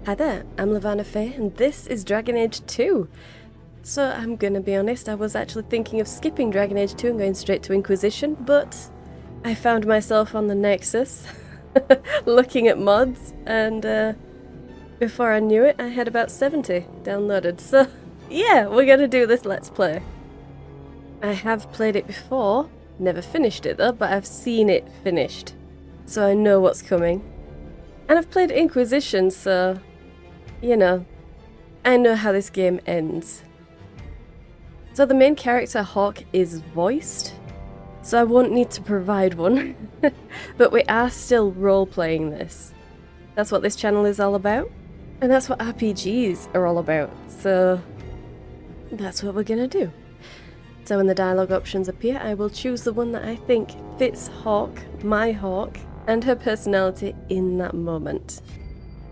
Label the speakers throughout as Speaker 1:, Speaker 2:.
Speaker 1: Hi there, I'm Lavanna Faye, and this is Dragon Age 2. So I'm gonna be honest, I was actually thinking of skipping Dragon Age 2 and going straight to Inquisition, but I found myself on the Nexus, looking at mods, and before I knew it, I had about 70 downloaded. So yeah, we're gonna do this Let's Play. I have played it before, never finished it though, but I've seen it finished, so I know what's coming. And I've played Inquisition, so, you know, I know how this game ends. So the main character, Hawke, is voiced, so I won't need to provide one. But we are still role-playing this. That's what this channel is all about, and that's what RPGs are all about, so that's what we're gonna do. So when the dialogue options appear, I will choose the one that I think fits Hawke, my Hawke, and her personality in that moment.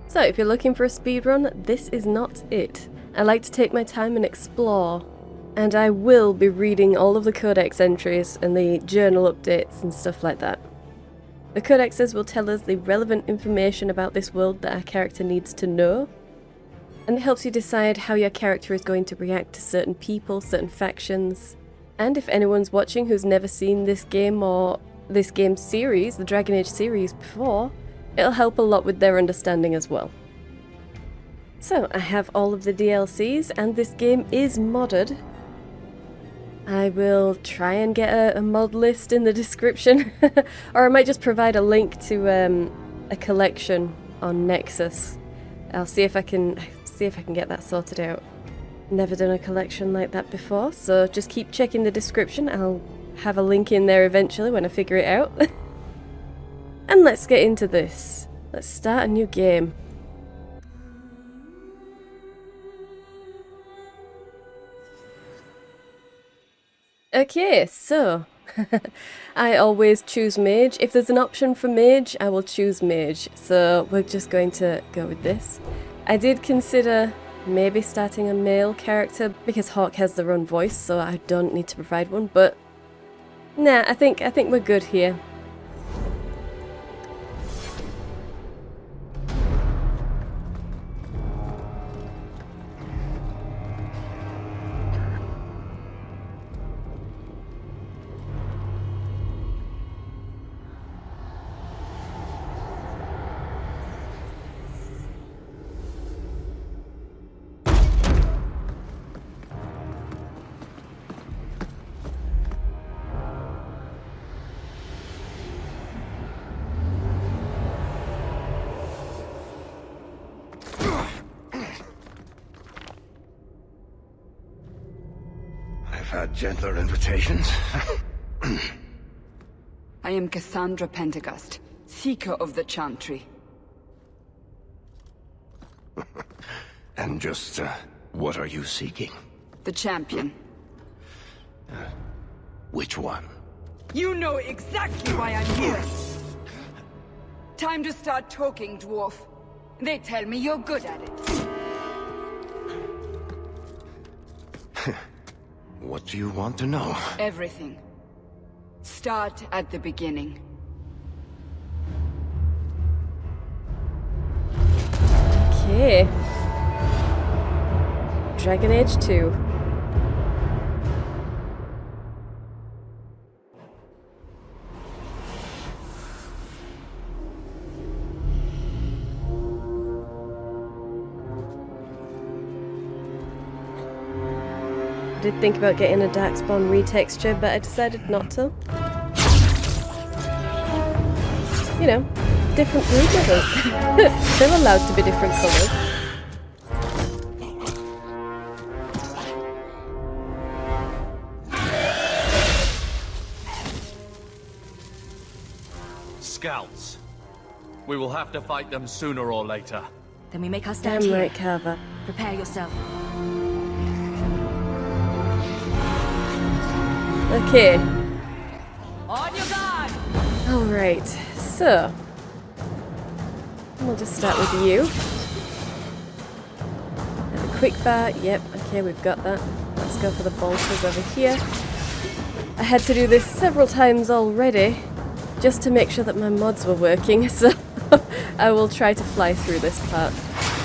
Speaker 1: So if you're looking for a speedrun, this is not it. I like to take my time and explore, and I will be reading all of the codex entries and the journal updates and stuff like that. The codexes will tell us the relevant information about this world that our character needs to know, and it helps you decide how your character is going to react to certain people, certain factions, and if anyone's watching who's never seen this game or this game series, the Dragon Age series, before, it'll help a lot with their understanding as well. So, I have all of the DLCs, and this game is modded. I will try and get a mod list in the description, or I might just provide a link to a collection on Nexus. I'll see if I can get that sorted out. Never done a collection like that before, so just keep checking the description. I'll have a link in there eventually when I figure it out. And let's get into this. Let's start a new game. Okay, so I always choose mage. If there's an option for mage, I will choose mage. So we're just going to go with this. I did consider maybe starting a male character because Hawke has their own voice, so I don't need to provide one, but nah, I think we're good here.
Speaker 2: Had gentler invitations.
Speaker 3: I am Cassandra Pendergast, Seeker of the Chantry.
Speaker 2: And just, what are you seeking?
Speaker 3: The champion.
Speaker 2: Which one?
Speaker 3: You know exactly why I'm here! Time to start talking, dwarf. They tell me you're good at it.
Speaker 2: What do you want to know?
Speaker 3: Everything. Start at the beginning.
Speaker 1: Okay. Dragon Age 2. I did think about getting a Darkspawn retexture, but I decided not to. You know, different blue colours. They're allowed to be different colours.
Speaker 4: Scouts. We will have to fight them sooner or later.
Speaker 5: Then we make our stand
Speaker 1: Damn
Speaker 5: here.
Speaker 1: right, Carver.
Speaker 5: Prepare yourself.
Speaker 1: Okay.
Speaker 3: On your guard!
Speaker 1: Alright, so we'll just start with you. And a quick bar, yep, okay, we've got that. Let's go for the bolters over here. I had to do this several times already, just to make sure that my mods were working, so I will try to fly through this part.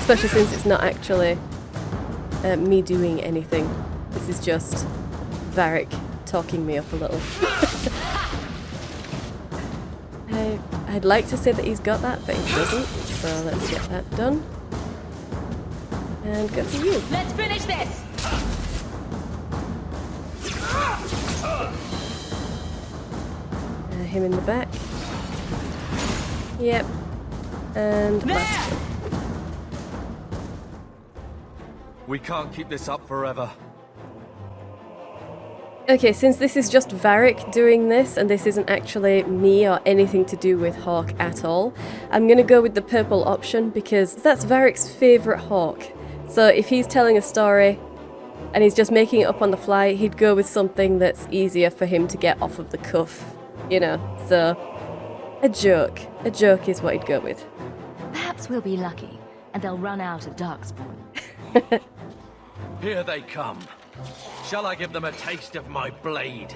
Speaker 1: Especially since it's not actually me doing anything. This is just Varric talking me up a little. I'd like to say that he's got that, but he doesn't. So let's get that done. And go to you.
Speaker 5: Let's finish this!
Speaker 1: Him in the back. Yep. And last one.
Speaker 4: We can't keep this up forever.
Speaker 1: Okay, since this is just Varric doing this, and this isn't actually me or anything to do with Hawke at all, I'm gonna go with the purple option because that's Varric's favourite Hawke. So if he's telling a story and he's just making it up on the fly, he'd go with something that's easier for him to get off of the cuff, you know, so a joke is what he'd go with.
Speaker 5: Perhaps we'll be lucky, and they'll run out of Darkspawn.
Speaker 4: Here they come. Shall I give them a taste of my blade?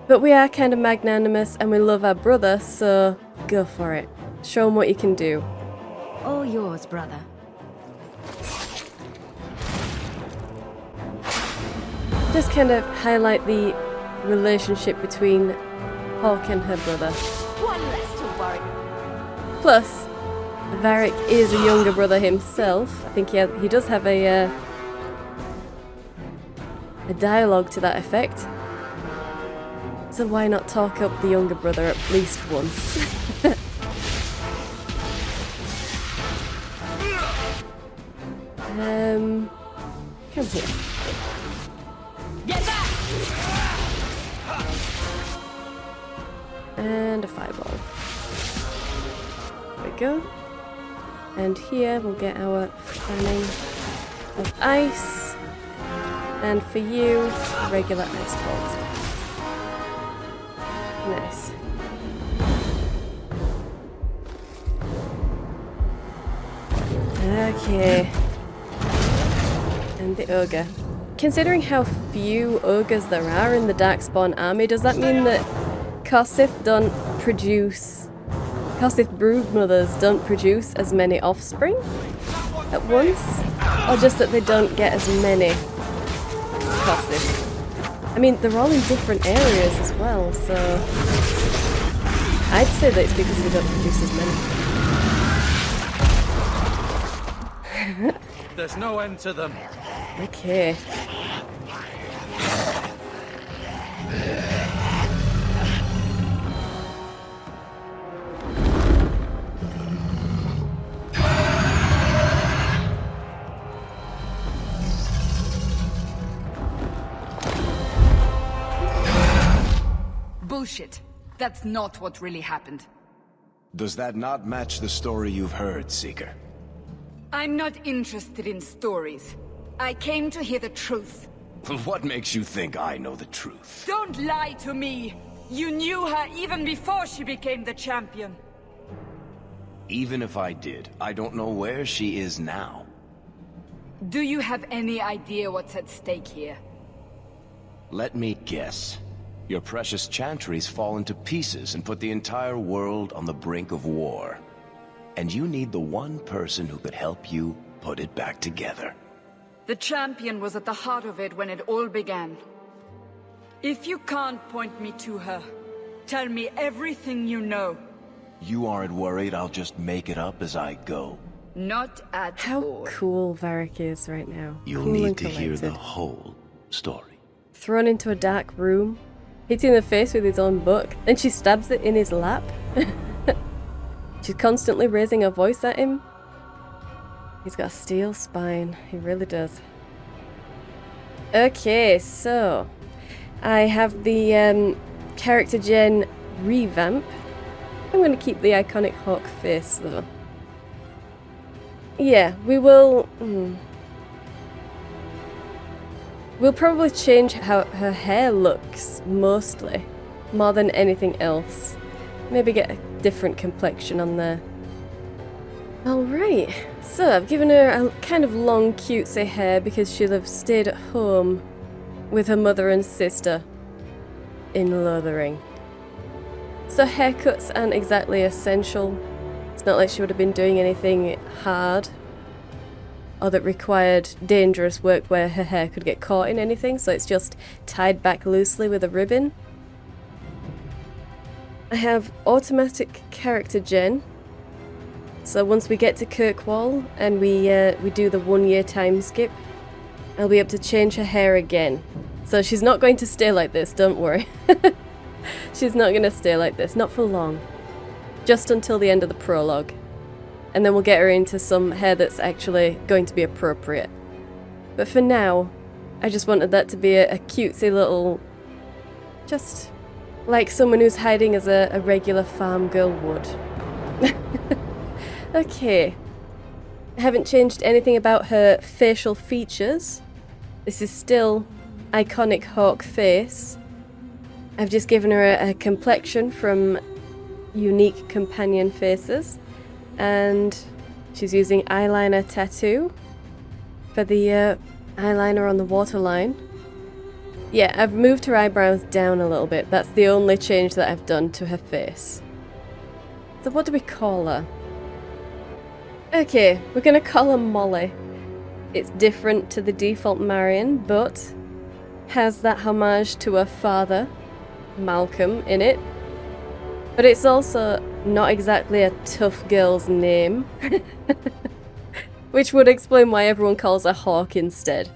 Speaker 1: But we are kind of magnanimous and we love our brother, so go for it. Show him what you can do.
Speaker 5: All yours, brother.
Speaker 1: Just kind of highlight the relationship between Hawke and her brother.
Speaker 5: One less to worry.
Speaker 1: Plus, Varric is a younger brother himself. I think he does have a dialogue to that effect. So why not talk up the younger brother at least once? Come here.
Speaker 5: Get back!
Speaker 1: And a fireball. There we go. And here we'll get our fanning of ice. And for you, a regular ice bolt. Nice. Okay. And the ogre. Considering how few ogres there are in the Darkspawn army, does that mean that Kosith broodmothers don't produce as many offspring at once? Or just that they don't get as many Kosith? I mean, they're all in different areas as well, so I'd say that it's because they don't produce as many.
Speaker 4: There's no end to them.
Speaker 1: Okay.
Speaker 3: Bullshit. That's not what really happened.
Speaker 2: Does that not match the story you've heard, Seeker?
Speaker 3: I'm not interested in stories. I came to hear the truth.
Speaker 2: What makes you think I know the truth?
Speaker 3: Don't lie to me! You knew her even before she became the champion.
Speaker 2: Even if I did, I don't know where she is now.
Speaker 3: Do you have any idea what's at stake here?
Speaker 2: Let me guess. Your precious chantries fall into pieces and put the entire world on the brink of war. And you need the one person who could help you put it back together.
Speaker 3: The champion was at the heart of it when it all began. If you can't point me to her, tell me everything you know.
Speaker 2: You aren't worried I'll just make it up as I go?
Speaker 3: Not at
Speaker 1: How
Speaker 3: all.
Speaker 1: cool Varric is right now.
Speaker 2: You'll
Speaker 1: Cool
Speaker 2: need
Speaker 1: and
Speaker 2: to hear the
Speaker 1: collected.
Speaker 2: whole story.
Speaker 1: Thrown into a dark room, hit in the face with his own book, then she stabs it in his lap. She's constantly raising her voice at him. He's got a steel spine, he really does. Okay, so I have the character gen revamp. I'm going to keep the iconic Hawke face though. Yeah, we will... We'll probably change how her hair looks, mostly. More than anything else. Maybe get a different complexion on there. Alright, so I've given her a kind of long cutesy hair because she'll have stayed at home with her mother and sister in Lothering. So haircuts aren't exactly essential It's not like she would have been doing anything hard or that required dangerous work where her hair could get caught in anything, so it's just tied back loosely with a ribbon. I have automatic character gen, so once we get to Kirkwall and we do the 1 year time skip, I'll be able to change her hair again. So she's not going to stay like this, don't worry. She's not going to stay like this, not for long. Just until the end of the prologue. And then we'll get her into some hair that's actually going to be appropriate. But for now, I just wanted that to be a cutesy little... just like someone who's hiding as a regular farm girl would. Okay. I haven't changed anything about her facial features. This is still iconic Hawke face. I've just given her a complexion from unique companion faces, and she's using eyeliner tattoo for the eyeliner on the waterline. Yeah, I've moved her eyebrows down a little bit. That's the only change that I've done to her face. So what do we call her? Okay, we're gonna call her Molly. It's different to the default Marion, but has that homage to her father, Malcolm, in it. But it's also not exactly a tough girl's name. Which would explain why everyone calls her Hawke instead.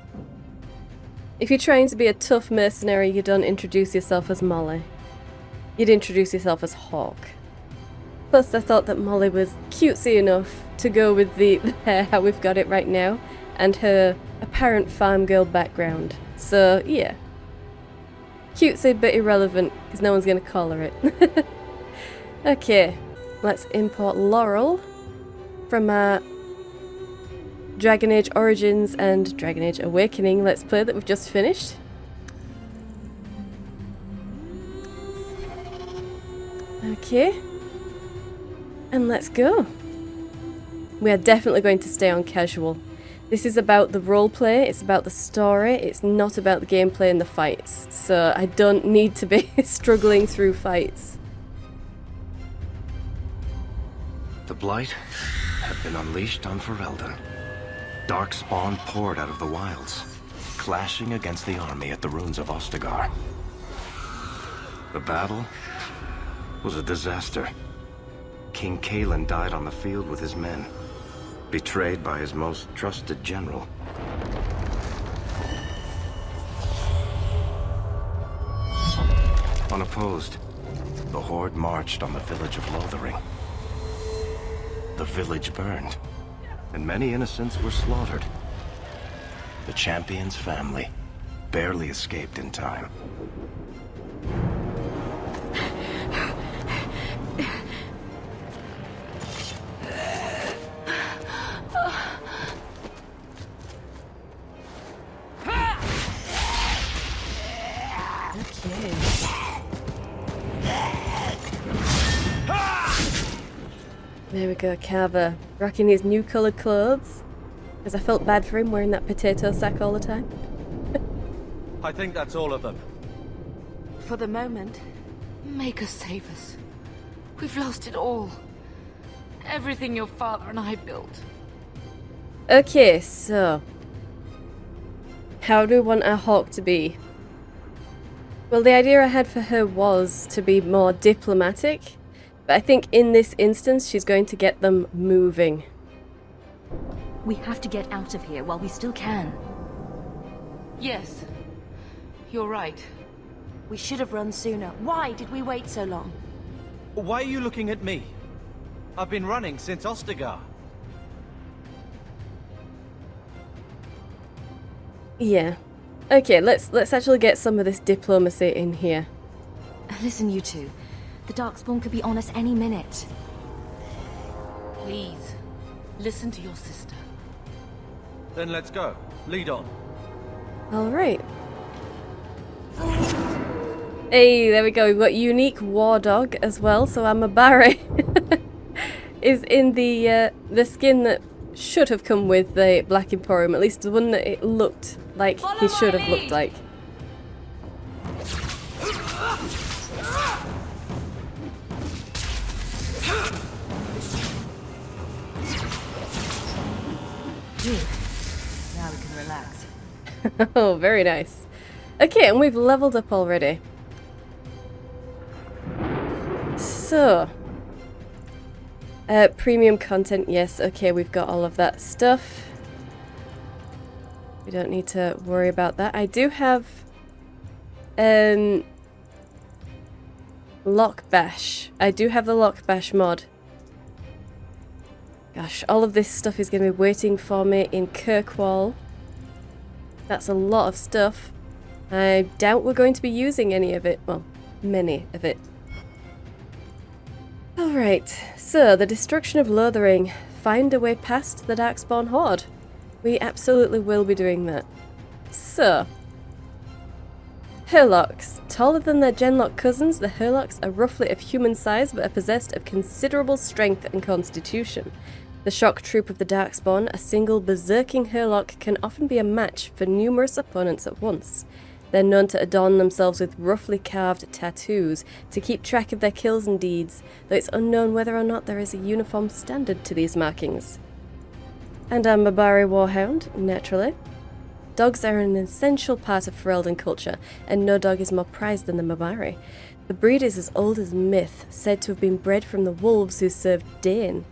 Speaker 1: If you're trying to be a tough mercenary, you don't introduce yourself as Molly. You'd introduce yourself as Hawke. Plus, I thought that Molly was cutesy enough to go with the hair how we've got it right now, and her apparent farm girl background. So, yeah. Cutesy but irrelevant, because no one's going to call her it. Okay, let's import Laurel from our Dragon Age Origins and Dragon Age Awakening Let's Play that we've just finished. Okay. And let's go. We are definitely going to stay on casual. This is about the roleplay, it's about the story, it's not about the gameplay and the fights. So I don't need to be struggling through fights.
Speaker 2: The Blight had been unleashed on Ferelden. Darkspawn poured out of the wilds, clashing against the army at the ruins of Ostagar. The battle was a disaster. King Cailan died on the field with his men, betrayed by his most trusted general. Unopposed, the Horde marched on the village of Lothering. The village burned, and many innocents were slaughtered. The champion's family barely escaped in time.
Speaker 1: There we go, Carver, rocking his new coloured clothes, because I felt bad for him wearing that potato sack all the time.
Speaker 4: I think that's all of them.
Speaker 6: For the moment, make us save us. We've lost it all. Everything your father and I built.
Speaker 1: Okay, so how do we want our Hawke to be? Well, the idea I had for her was to be more diplomatic, but I think in this instance she's going to get them moving.
Speaker 5: We have to get out of here while we still can.
Speaker 6: Yes, you're right.
Speaker 7: We should have run sooner. Why did we wait so long?
Speaker 4: Why are you looking at me? I've been running since Ostagar.
Speaker 1: Yeah. Okay, let's actually get some of this diplomacy in here.
Speaker 5: Listen, you two. The Darkspawn could be on us any minute.
Speaker 6: Please, listen to your sister.
Speaker 4: Then let's go. Lead on.
Speaker 1: Alright. Hey, there we go. We've got unique war dog as well, so Amabari is in the skin that should have come with the Black Emporium, at least the one that it looked like he should have looked like.
Speaker 6: Phew. Now we can relax.
Speaker 1: Oh, very nice. Okay, and we've leveled up already. So, premium content, yes, okay, we've got all of that stuff. We don't need to worry about that. I do have Lock Bash. I do have the Lock Bash mod. Gosh, all of this stuff is going to be waiting for me in Kirkwall. That's a lot of stuff. I doubt we're going to be using any of it. Well, many of it. Alright, so the destruction of Lothering. Find a way past the Darkspawn Horde. We absolutely will be doing that. So, Hurlocks. Taller than their Genlock cousins, the Hurlocks are roughly of human size but are possessed of considerable strength and constitution. The shock troop of the Darkspawn, a single berserking Hurlock, can often be a match for numerous opponents at once. They're known to adorn themselves with roughly carved tattoos to keep track of their kills and deeds, though it's unknown whether or not there is a uniform standard to these markings. And a Mabari Warhound, naturally. Dogs are an essential part of Ferelden culture, and no dog is more prized than the Mabari. The breed is as old as myth, said to have been bred from the wolves who served Dane.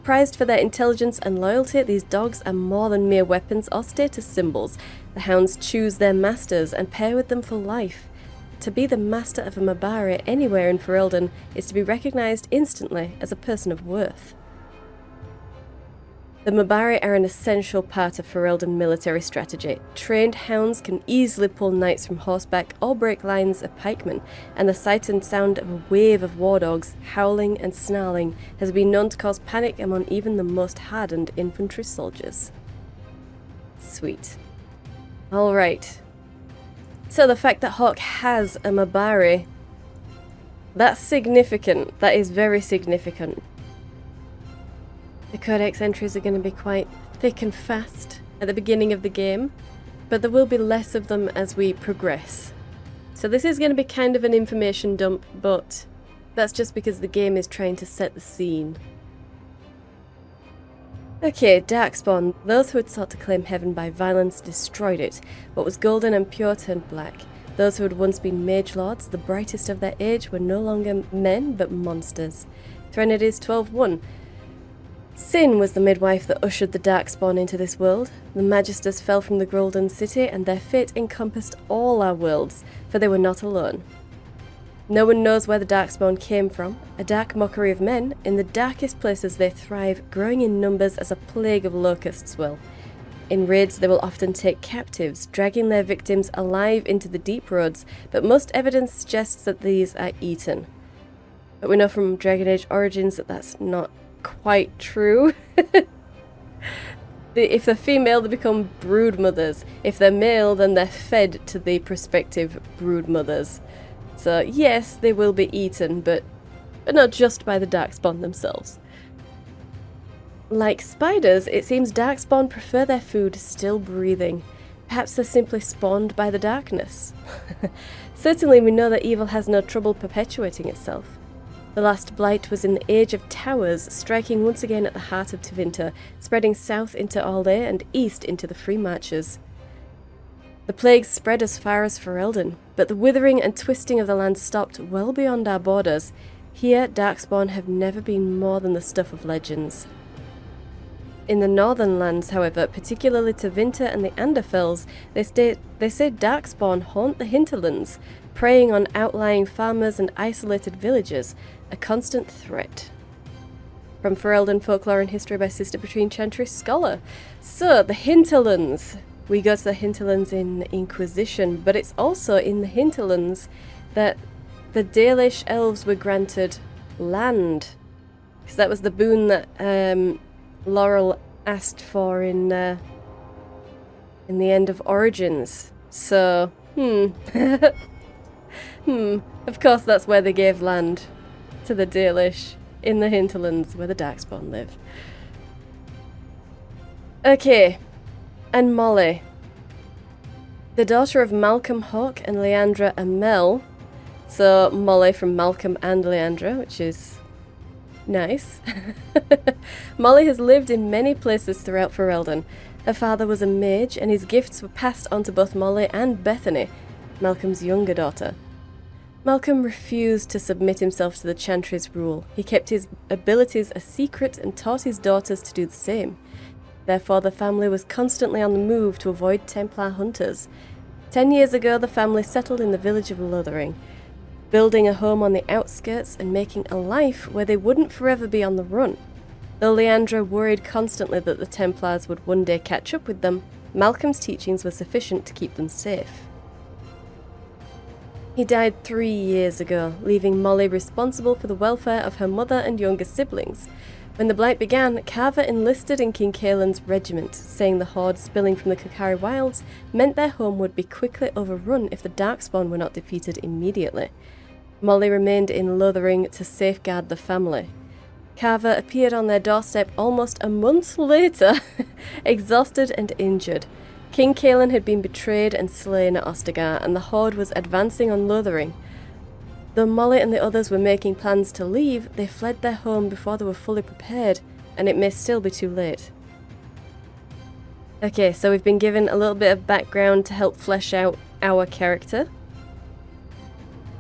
Speaker 1: Prized for their intelligence and loyalty, these dogs are more than mere weapons or status symbols. The hounds choose their masters and pair with them for life. To be the master of a Mabari anywhere in Ferelden is to be recognised instantly as a person of worth. The Mabari are an essential part of Ferelden military strategy. Trained hounds can easily pull knights from horseback or break lines of pikemen, and the sight and sound of a wave of war dogs howling and snarling has been known to cause panic among even the most hardened infantry soldiers. Sweet. Alright. So the fact that Hawke has a Mabari, that's significant. That is very significant. The Codex entries are going to be quite thick and fast at the beginning of the game, but there will be less of them as we progress. So this is going to be kind of an information dump, but that's just because the game is trying to set the scene. Okay, Darkspawn. Those who had sought to claim heaven by violence destroyed it. What was golden and pure turned black. Those who had once been mage lords, the brightest of their age, were no longer men but monsters. Threnodies 12:1. Sin was the midwife that ushered the Darkspawn into this world. The Magisters fell from the Golden City, and their fate encompassed all our worlds, for they were not alone. No one knows where the Darkspawn came from, a dark mockery of men. In the darkest places they thrive, growing in numbers as a plague of locusts will. In raids they will often take captives, dragging their victims alive into the deep roads, but most evidence suggests that these are eaten. But we know from Dragon Age Origins that that's not quite true. If they're female, they become brood mothers. If they're male, then they're fed to the prospective brood mothers. So yes, they will be eaten, but not just by the Darkspawn themselves. Like spiders, it seems Darkspawn prefer their food still breathing. Perhaps they're simply spawned by the darkness. Certainly we know that evil has no trouble perpetuating itself. The last blight was in the Age of Towers, striking once again at the heart of Tevinter, spreading south into Alday and east into the Free Marches. The plagues spread as far as Ferelden, but the withering and twisting of the land stopped well beyond our borders. Here, Darkspawn have never been more than the stuff of legends. In the northern lands, however, particularly Tevinter and the Anderfells, they say Darkspawn haunt the hinterlands, preying on outlying farmers and isolated villages, a constant threat. From Ferelden Folklore and History by Sister Patrine Chantry Scholar. So, the hinterlands. We go to the hinterlands in Inquisition, but it's also in the hinterlands that the Dalish elves were granted land. Because that was the boon that Laurel asked for in the end of Origins. So, of course that's where they gave land to the Dalish, in the hinterlands where the Darkspawn live. Okay, and Molly. The daughter of Malcolm Hawke and Leandra Amell. So Molly from Malcolm and Leandra, which is Nice. Molly has lived in many places throughout Ferelden. Her father was a mage, and his gifts were passed on to both Molly and Bethany, Malcolm's younger daughter. Malcolm refused to submit himself to the Chantry's rule. He kept his abilities a secret and taught his daughters to do the same. Therefore, the family was constantly on the move to avoid Templar hunters. 10 years ago, the family settled in the village of Lothering, building a home on the outskirts and making a life where they wouldn't forever be on the run. Though Leandra worried constantly that the Templars would one day catch up with them, Malcolm's teachings were sufficient to keep them safe. He died 3 years ago, leaving Molly responsible for the welfare of her mother and younger siblings. When the Blight began, Carver enlisted in King Caelan's regiment, saying the horde spilling from the Kokari Wilds meant their home would be quickly overrun if the Darkspawn were not defeated immediately. Molly remained in Lothering to safeguard the family. Carver appeared on their doorstep almost a month later, exhausted and injured. King Caelan had been betrayed and slain at Ostagar, and the horde was advancing on Lothering. Though Molly and the others were making plans to leave, they fled their home before they were fully prepared, and it may still be too late. Okay, so we've been given a little bit of background to help flesh out our character.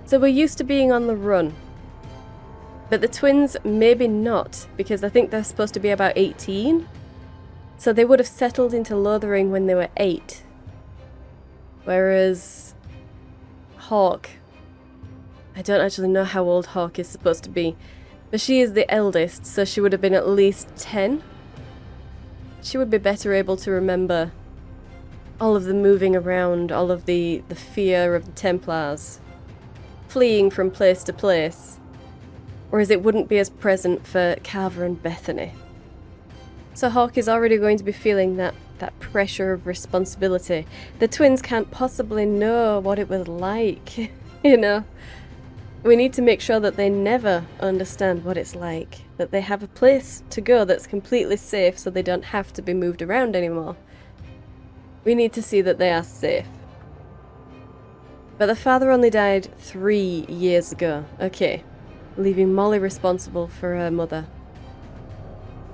Speaker 1: So we're used to being on the run. But the twins, maybe not, because I think they're supposed to be about 18. So they would have settled into Lothering when they were 8. Whereas Hawke, I don't actually know how old Hawke is supposed to be, but she is the eldest, so she would have been at least 10. She would be better able to remember all of the moving around, all of the fear of the Templars, fleeing from place to place. Whereas it wouldn't be as present for Carver and Bethany. So Hawke is already going to be feeling that pressure of responsibility. The twins can't possibly know what it was like, you know. We need to make sure that they never understand what it's like, that they have a place to go that's completely safe so they don't have to be moved around anymore. We need to see that they are safe. But the father only died 3 years ago. Okay. Leaving Molly responsible for her mother.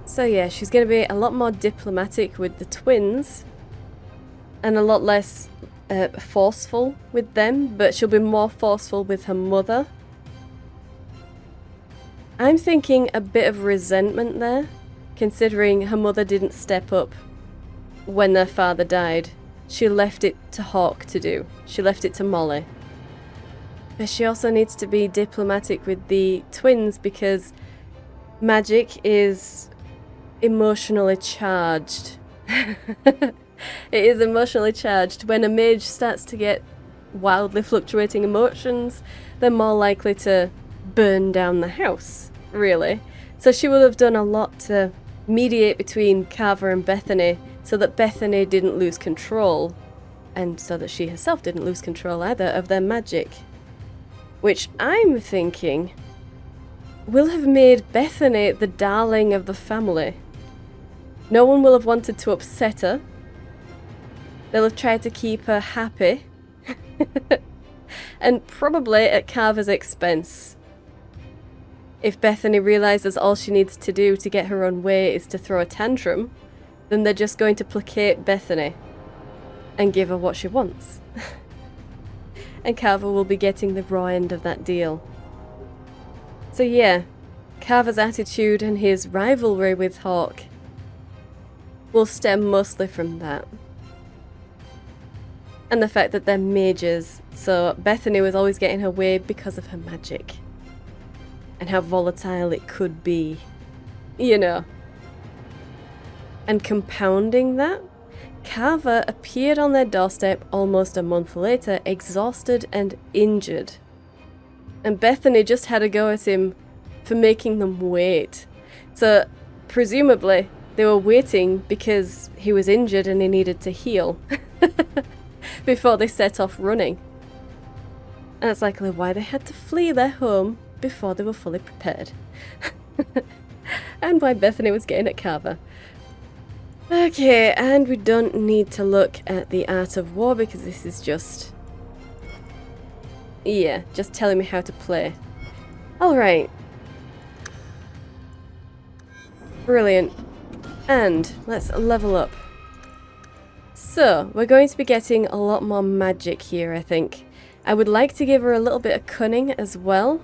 Speaker 1: So yeah, she's going to be a lot more diplomatic with the twins and a lot less forceful with them, but she'll be more forceful with her mother. I'm thinking a bit of resentment there, considering her mother didn't step up when their father died. She left it to Hawke to do. She left it to Molly. But she also needs to be diplomatic with the twins because magic is emotionally charged. It is emotionally charged. When a mage starts to get wildly fluctuating emotions, they're more likely to burn down the house, really. So she would have done a lot to mediate between Carver and Bethany so that Bethany didn't lose control, and so that she herself didn't lose control either of their magic. Which I'm thinking will have made Bethany the darling of the family. No one will have wanted to upset her. They'll have tried to keep her happy. And probably at Carver's expense. If Bethany realises all she needs to do to get her own way is to throw a tantrum, then they're just going to placate Bethany and give her what she wants. And Carver will be getting the raw end of that deal. So yeah, Carver's attitude and his rivalry with Hawke will stem mostly from that. And the fact that they're mages, so Bethany was always getting her way because of her magic. And how volatile it could be, you know. And compounding that, Carver appeared on their doorstep almost a month later, exhausted and injured. And Bethany just had a go at him for making them wait. So, presumably, they were waiting because he was injured and he needed to heal before they set off running. And that's likely why they had to flee their home before they were fully prepared. And why Bethany was getting at Carver. Okay, and we don't need to look at the art of war because this is just... yeah, just telling me how to play. Alright. Brilliant. And let's level up. So, we're going to be getting a lot more magic here, I think. I would like to give her a little bit of cunning as well.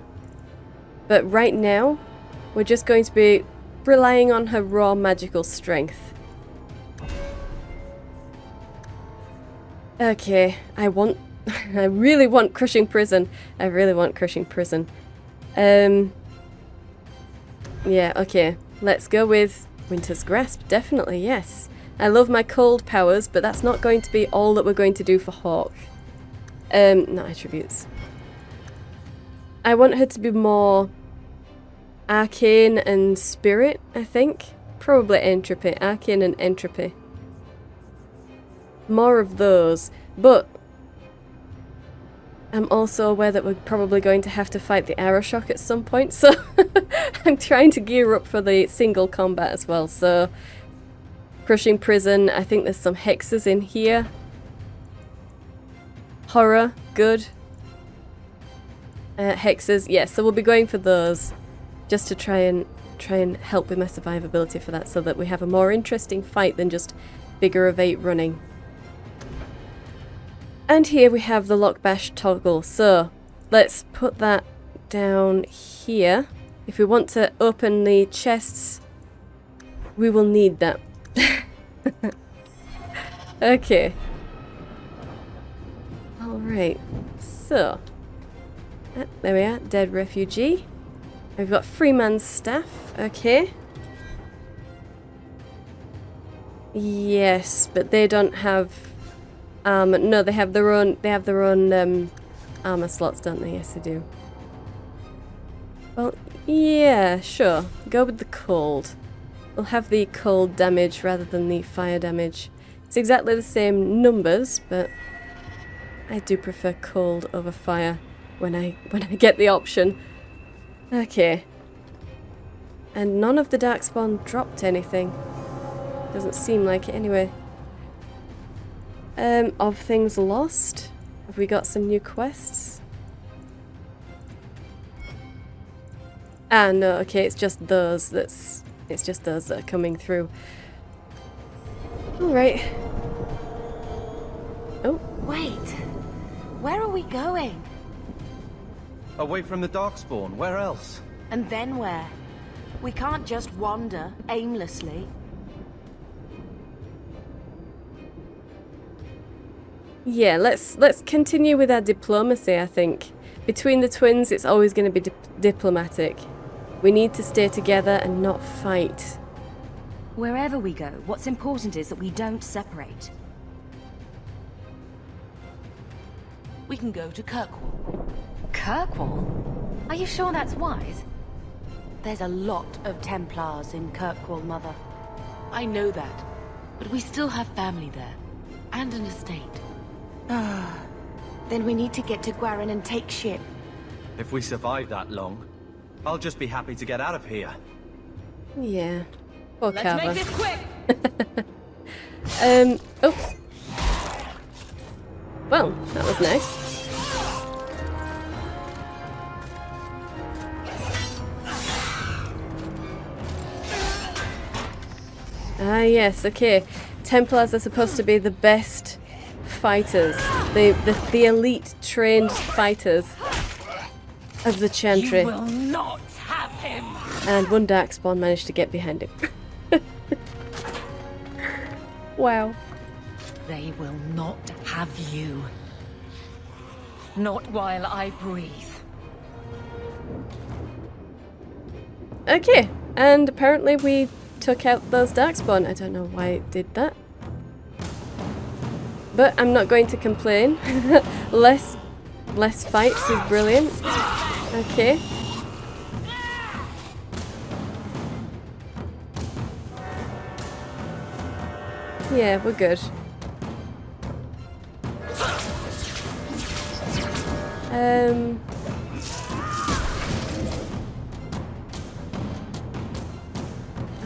Speaker 1: But right now, we're just going to be relying on her raw magical strength. Okay, I really want Crushing Prison. I really want Crushing Prison. Yeah, okay. Let's go with Winter's Grasp, definitely, yes. I love my cold powers, but that's not going to be all that we're going to do for Hawke. Not attributes. I want her to be more arcane and spirit, I think. Probably entropy. Arcane and entropy. More of those, but I'm also aware that we're probably going to have to fight the arrow shock at some point, so I'm trying to gear up for the single combat as well. So Crushing Prison, I think there's some hexes in here. Horror, good. Hexes, yes, so we'll be going for those just to try and help with my survivability for that, so that we have a more interesting fight than just figure of 8 running. And here we have the lockbash toggle, so let's put that down here. If we want to open the chests, we will need that. Okay. Alright, so there we are, dead refugee. We've got Freeman's staff, okay. Yes, but they don't have no, they have their own armor slots, don't they? Yes, they do. Well, yeah, sure. Go with the cold. We'll have the cold damage rather than the fire damage. It's exactly the same numbers, but I do prefer cold over fire when I get the option. Okay. And none of the Darkspawn dropped anything. Doesn't seem like it anyway. Of things lost? Have we got some new quests? Ah, no, okay, it's just those that are coming through. Alright. Oh.
Speaker 7: Wait. Where are we going?
Speaker 4: Away from the Darkspawn, where else?
Speaker 7: And then where? We can't just wander aimlessly.
Speaker 1: Yeah, let's continue with our diplomacy, I think. Between the twins, it's always going to be diplomatic. We need to stay together and not fight.
Speaker 5: Wherever we go, what's important is that we don't separate.
Speaker 6: We can go to Kirkwall.
Speaker 5: Kirkwall? Are you sure that's wise?
Speaker 7: There's a lot of Templars in Kirkwall, Mother.
Speaker 6: I know that, but we still have family there, and an estate.
Speaker 7: Then we need to get to Gwarin and take ship.
Speaker 4: If we survive that long, I'll just be happy to get out of here.
Speaker 1: Yeah. Poor
Speaker 3: Let's
Speaker 1: Carver.
Speaker 3: make this quick!
Speaker 1: Oh. Well, that was nice. Ah, yes, okay. Templars are supposed to be the best fighters. The elite trained fighters of the Chantry.
Speaker 3: You will not have him!
Speaker 1: And one Darkspawn managed to get behind him. Wow.
Speaker 6: They will not have you. Not while I breathe.
Speaker 1: Okay, and apparently we took out those Darkspawn. I don't know why it did that. But I'm not going to complain. Less fights is brilliant. Okay. Yeah, we're good.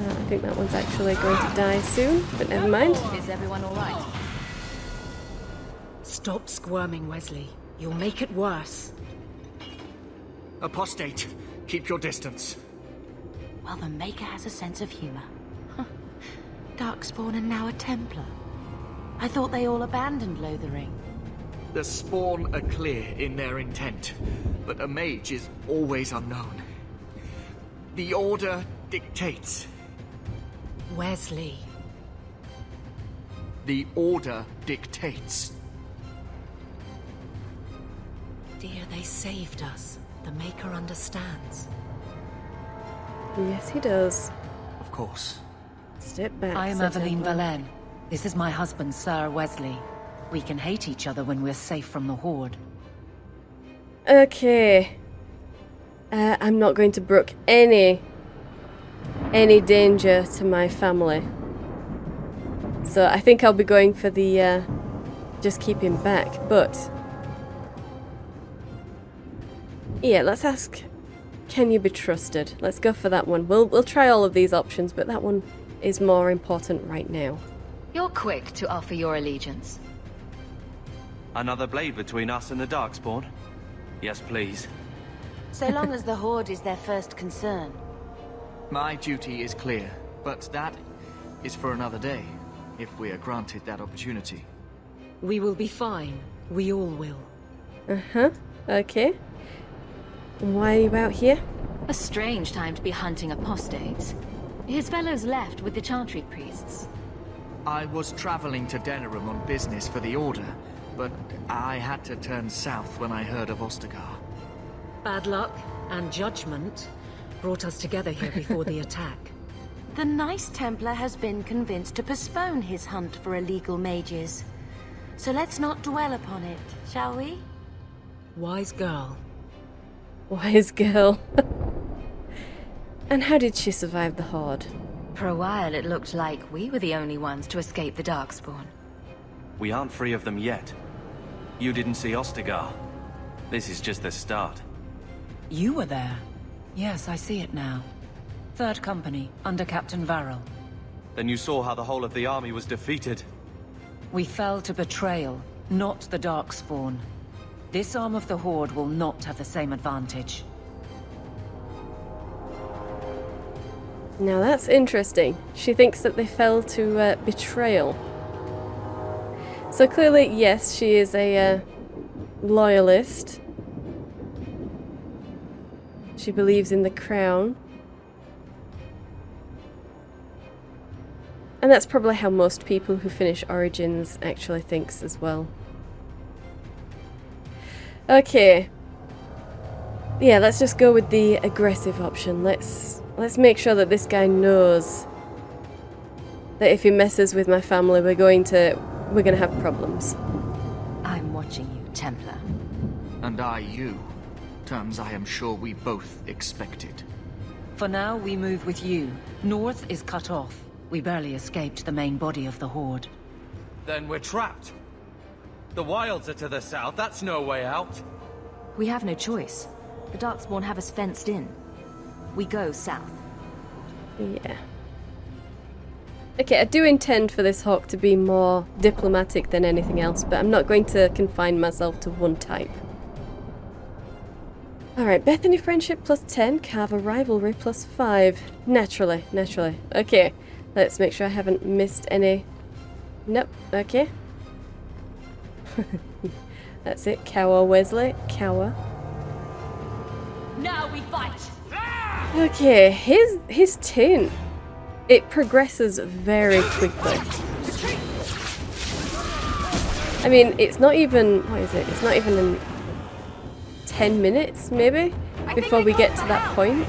Speaker 1: I think that one's actually going to die soon, but never mind.
Speaker 6: Is everyone all right? Stop squirming, Wesley. You'll make it worse.
Speaker 8: Apostate, keep your distance.
Speaker 7: Well, the Maker has a sense of humor. Huh. Darkspawn and now a Templar. I thought they all abandoned Lothering.
Speaker 8: The Spawn are clear in their intent, but a mage is always unknown. The Order dictates.
Speaker 7: Wesley.
Speaker 8: The Order dictates.
Speaker 7: Dear, they saved us. The Maker understands.
Speaker 1: Yes, he does.
Speaker 8: Of course.
Speaker 1: Step back.
Speaker 5: I am
Speaker 1: Sir
Speaker 5: Evelyn
Speaker 1: Templar.
Speaker 5: Verlaine. This is my husband, Sir Wesley. We can hate each other when we're safe from the Horde.
Speaker 1: Okay. I'm not going to brook any danger to my family. So I think I'll be going for the just keep him back, but yeah, let's ask, can you be trusted? Let's go for that one. We'll try all of these options, but that one is more important right now.
Speaker 6: You're quick to offer your allegiance.
Speaker 4: Another blade between us and the Darkspawn? Yes, please.
Speaker 7: So long as the Horde is their first concern.
Speaker 8: My duty is clear, but that is for another day, if we are granted that opportunity.
Speaker 5: We will be fine. We all will.
Speaker 1: Uh-huh. Okay. And why are you out here?
Speaker 6: A strange time to be hunting apostates. His fellows left with the Chantry priests.
Speaker 8: I was traveling to Denerim on business for the Order, but I had to turn south when I heard of Ostagar.
Speaker 5: Bad luck and judgment brought us together here before the attack.
Speaker 7: The nice Templar has been convinced to postpone his hunt for illegal mages. So let's not dwell upon it, shall we?
Speaker 5: Wise girl.
Speaker 1: Wise girl. And how did she survive the Horde?
Speaker 6: For a while it looked like we were the only ones to escape the Darkspawn.
Speaker 4: We aren't free of them yet. You didn't see Ostagar. This is just the start.
Speaker 5: You were there. Yes, I see it now. Third Company, under Captain Varric.
Speaker 4: Then you saw how the whole of the army was defeated.
Speaker 5: We fell to betrayal, not the Darkspawn. This arm of the Horde will not have the same advantage.
Speaker 1: Now that's interesting. She thinks that they fell to betrayal. So clearly, yes, she is a loyalist. She believes in the crown. And that's probably how most people who finish Origins actually thinks as well. Okay. Yeah, let's just go with the aggressive option. Let's make sure that this guy knows that if he messes with my family, we're gonna have problems.
Speaker 6: I'm watching you, Templar.
Speaker 8: And I you. Terms I am sure we both expected.
Speaker 5: For now, we move with you. North is cut off. We barely escaped the main body of the Horde.
Speaker 4: Then we're trapped. The wilds are to the south, that's no way out.
Speaker 6: We have no choice. The Darkspawn have us fenced in. We go south.
Speaker 1: Yeah. Okay, I do intend for this Hawk to be more diplomatic than anything else, but I'm not going to confine myself to one type. Alright, Bethany friendship plus 10, Carver rivalry plus 5. Naturally. Okay, let's make sure I haven't missed any. Nope, okay. That's it, Cower Wesley, Cower.
Speaker 6: Now we fight!
Speaker 1: Okay, his tint, it progresses very quickly. I mean, it's not even, what is it? It's not even in 10 minutes, maybe, before we get to that point.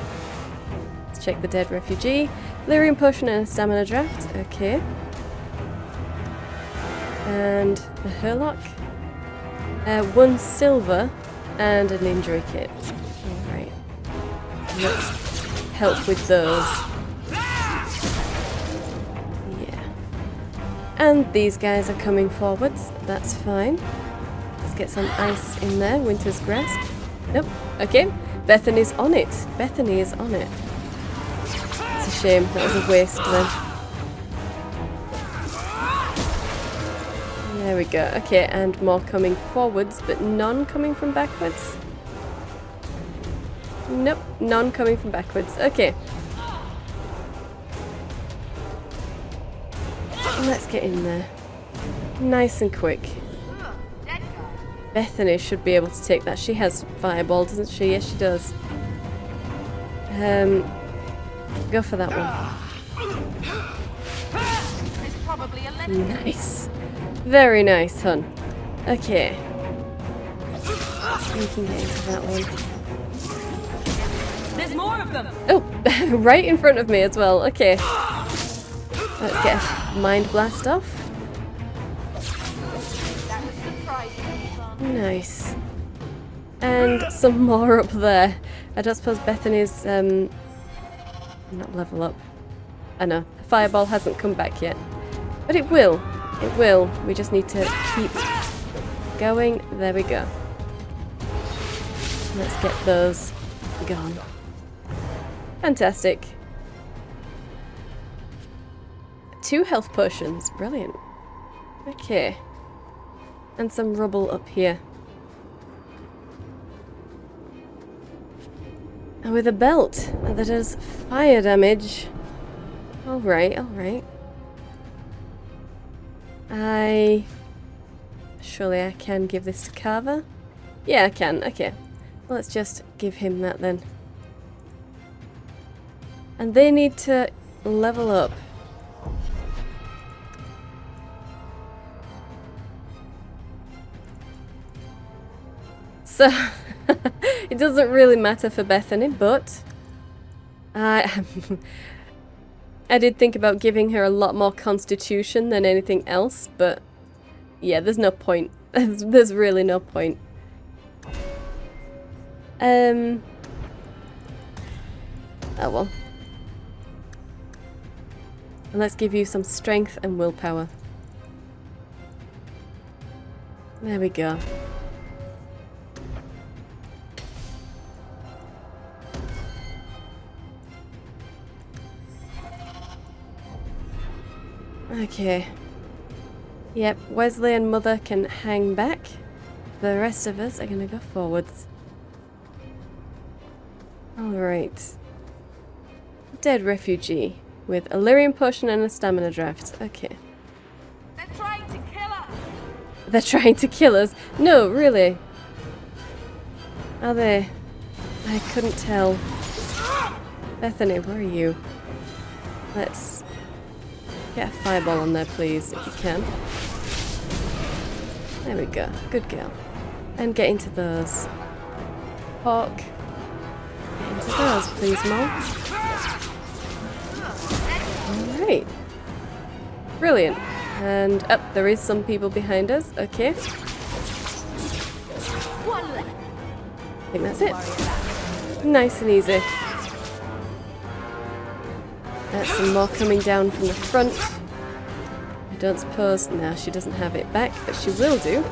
Speaker 1: Let's check the dead refugee. Lyrium potion and a stamina draft, okay. And the Herlock. 1 silver and an injury kit. Alright. Let's help with those. Yeah. And these guys are coming forwards. That's fine. Let's get some ice in there. Winter's Grasp. Nope. Okay. Bethany's on it. Bethany is on it. It's a shame. That was a waste then. There we go. Okay, and more coming forwards, but none coming from backwards. Nope, none coming from backwards. Okay. Let's get in there. Nice and quick. Bethany should be able to take that. She has fireball, doesn't she? Yes, she does. Go for that one. Nice. Very nice, hun. Okay. We can get into that one.
Speaker 5: There's more of them!
Speaker 1: Oh, right in front of me as well. Okay. Let's get a mind blast off. Nice. And some more up there. I don't suppose Bethany's not level up. I know. The fireball hasn't come back yet. But it will. It will. We just need to keep going. There we go. Let's get those gone. Fantastic. 2 health potions. Brilliant. Okay. And some rubble up here. And with a belt that does fire damage. Alright, alright. Surely I can give this to Carver? Yeah, I can. Okay. Well, let's just give him that then. And they need to level up. So, it doesn't really matter for Bethany, but I did think about giving her a lot more constitution than anything else, but yeah, there's no point. There's really no point. Oh well. And let's give you some strength and willpower. There we go. Okay. Yep, Wesley and Mother can hang back. The rest of us are gonna go forwards. Alright. Dead refugee. With a lyrium potion and a stamina draft. Okay.
Speaker 3: They're trying to kill us!
Speaker 1: They're trying to kill us? No, really? Are they? I couldn't tell. Bethany, where are you? Let's get a fireball on there, please, if you can. There we go. Good girl. And get into those. Hawke. Get into those, please, Mol. Alright. Brilliant. And up, there is some people behind us. Okay. I think that's it. Nice and easy. Some more coming down from the front. I don't suppose... No, she doesn't have it back, but she will do.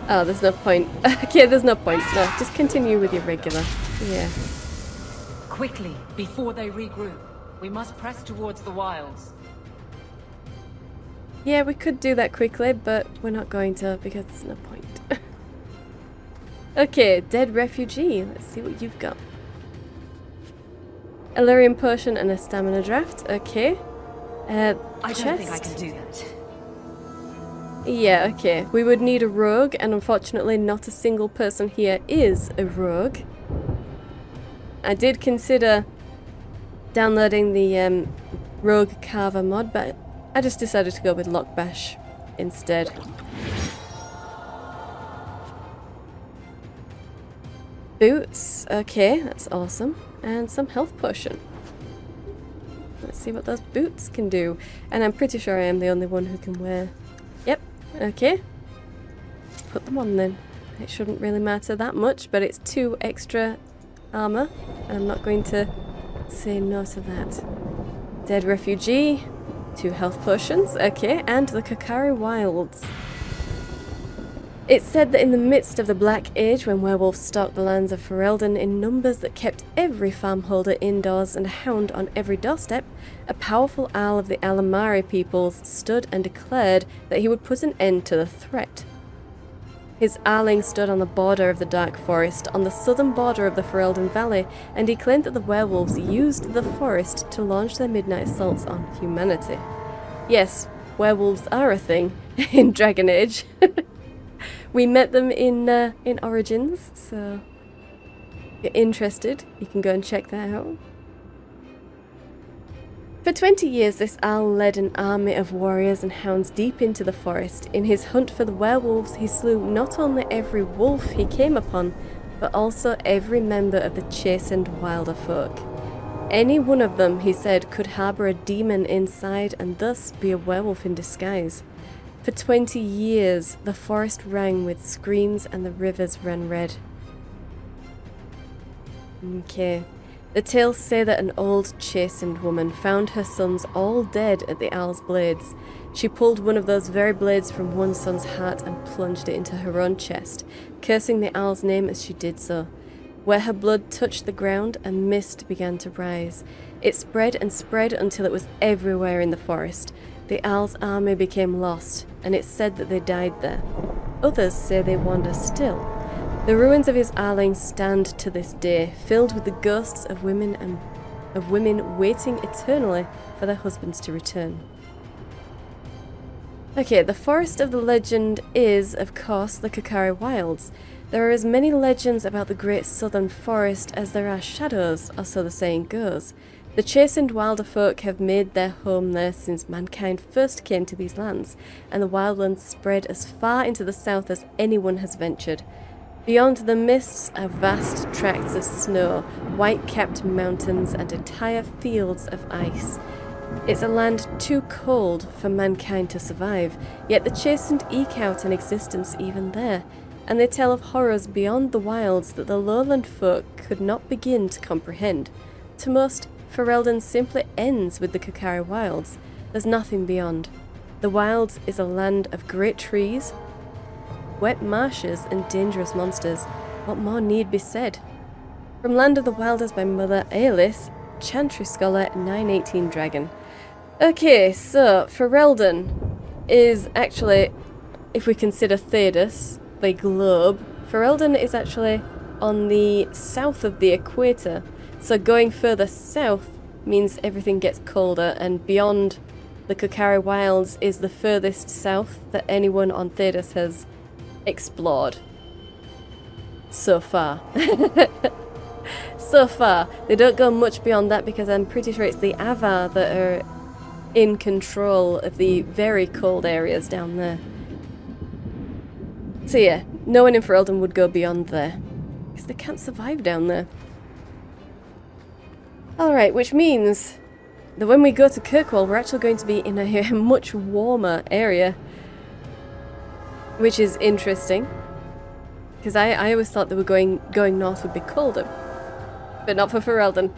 Speaker 1: Oh, there's no point. Okay, there's no point. No, just continue with your regular. Yeah.
Speaker 5: Quickly, before they regroup. We must press towards the wilds.
Speaker 1: Yeah, we could do that quickly, but we're not going to because there's no point. Okay, dead refugee. Let's see what you've got. A lyrium potion and a stamina draft. Okay.
Speaker 5: I don't think I can do that.
Speaker 1: Yeah, okay. We would need a rogue, and unfortunately not a single person here is a rogue. I did consider downloading the rogue carver mod, but I just decided to go with Lockbash instead. Boots, okay, that's awesome. And some health potion. Let's see what those boots can do. And I'm pretty sure I am the only one who can wear... Yep, okay. Put them on then. It shouldn't really matter that much, but it's 2 extra armor. And I'm not going to say no to that. Dead refugee, 2 health potions, okay, and the Kokari Wilds. It's said that in the midst of the Black Age, when werewolves stalked the lands of Ferelden in numbers that kept every farmholder indoors and a hound on every doorstep, a powerful owl of the Alamari peoples stood and declared that he would put an end to the threat. His Arling stood on the border of the Dark Forest, on the southern border of the Ferelden Valley, and he claimed that the werewolves used the forest to launch their midnight assaults on humanity. Yes, werewolves are a thing in Dragon Age. We met them in Origins, so if you're interested, you can go and check that out. For 20 years, this owl led an army of warriors and hounds deep into the forest. In his hunt for the werewolves, he slew not only every wolf he came upon, but also every member of the chastened wilder folk. Any one of them, he said, could harbour a demon inside and thus be a werewolf in disguise. For 20 years, the forest rang with screams and the rivers ran red. Okay. The tales say that an old, chastened woman found her sons all dead at the owl's blades. She pulled one of those very blades from one son's heart and plunged it into her own chest, cursing the owl's name as she did so. Where her blood touched the ground, a mist began to rise. It spread and spread until it was everywhere in the forest. The owl's army became lost, and it's said that they died there. Others say they wander still. The ruins of his Arling stand to this day, filled with the ghosts of women waiting eternally for their husbands to return. Okay, the forest of the legend is, of course, the Kakari Wilds. There are as many legends about the great southern forest as there are shadows, or so the saying goes. The chastened wilder folk have made their home there since mankind first came to these lands, and the wildlands spread as far into the south as anyone has ventured. Beyond the mists are vast tracts of snow, white-capped mountains, and entire fields of ice. It's a land too cold for mankind to survive, yet the chastened eke out an existence even there, and they tell of horrors beyond the wilds that the lowland folk could not begin to comprehend. To most, Ferelden simply ends with the Kakari Wilds. There's nothing beyond. The wilds is a land of great trees, wet marshes, and dangerous monsters. What more need be said? From Land of the Wilders by Mother Aelis, Chantry Scholar 918 Dragon. Okay, so Ferelden is actually, if we consider Thedas, the globe, Ferelden is actually on the south of the equator. So going further south means everything gets colder, and beyond the Kakari Wilds is the furthest south that anyone on Thedas has explored. So far. So far. They don't go much beyond that because I'm pretty sure it's the Avar that are in control of the very cold areas down there. So yeah, no one in Ferelden would go beyond there because they can't survive down there. Alright, which means that when we go to Kirkwall, we're actually going to be in a much warmer area, which is interesting, because I always thought they were going north would be colder, but not for Ferelden.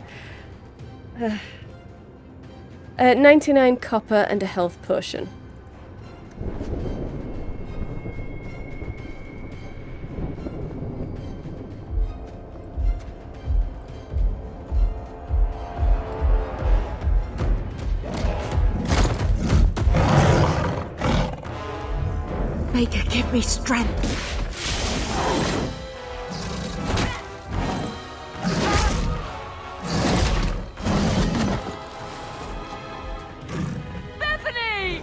Speaker 1: 99 copper and a health potion.
Speaker 7: Maker, give me strength.
Speaker 6: Bethany!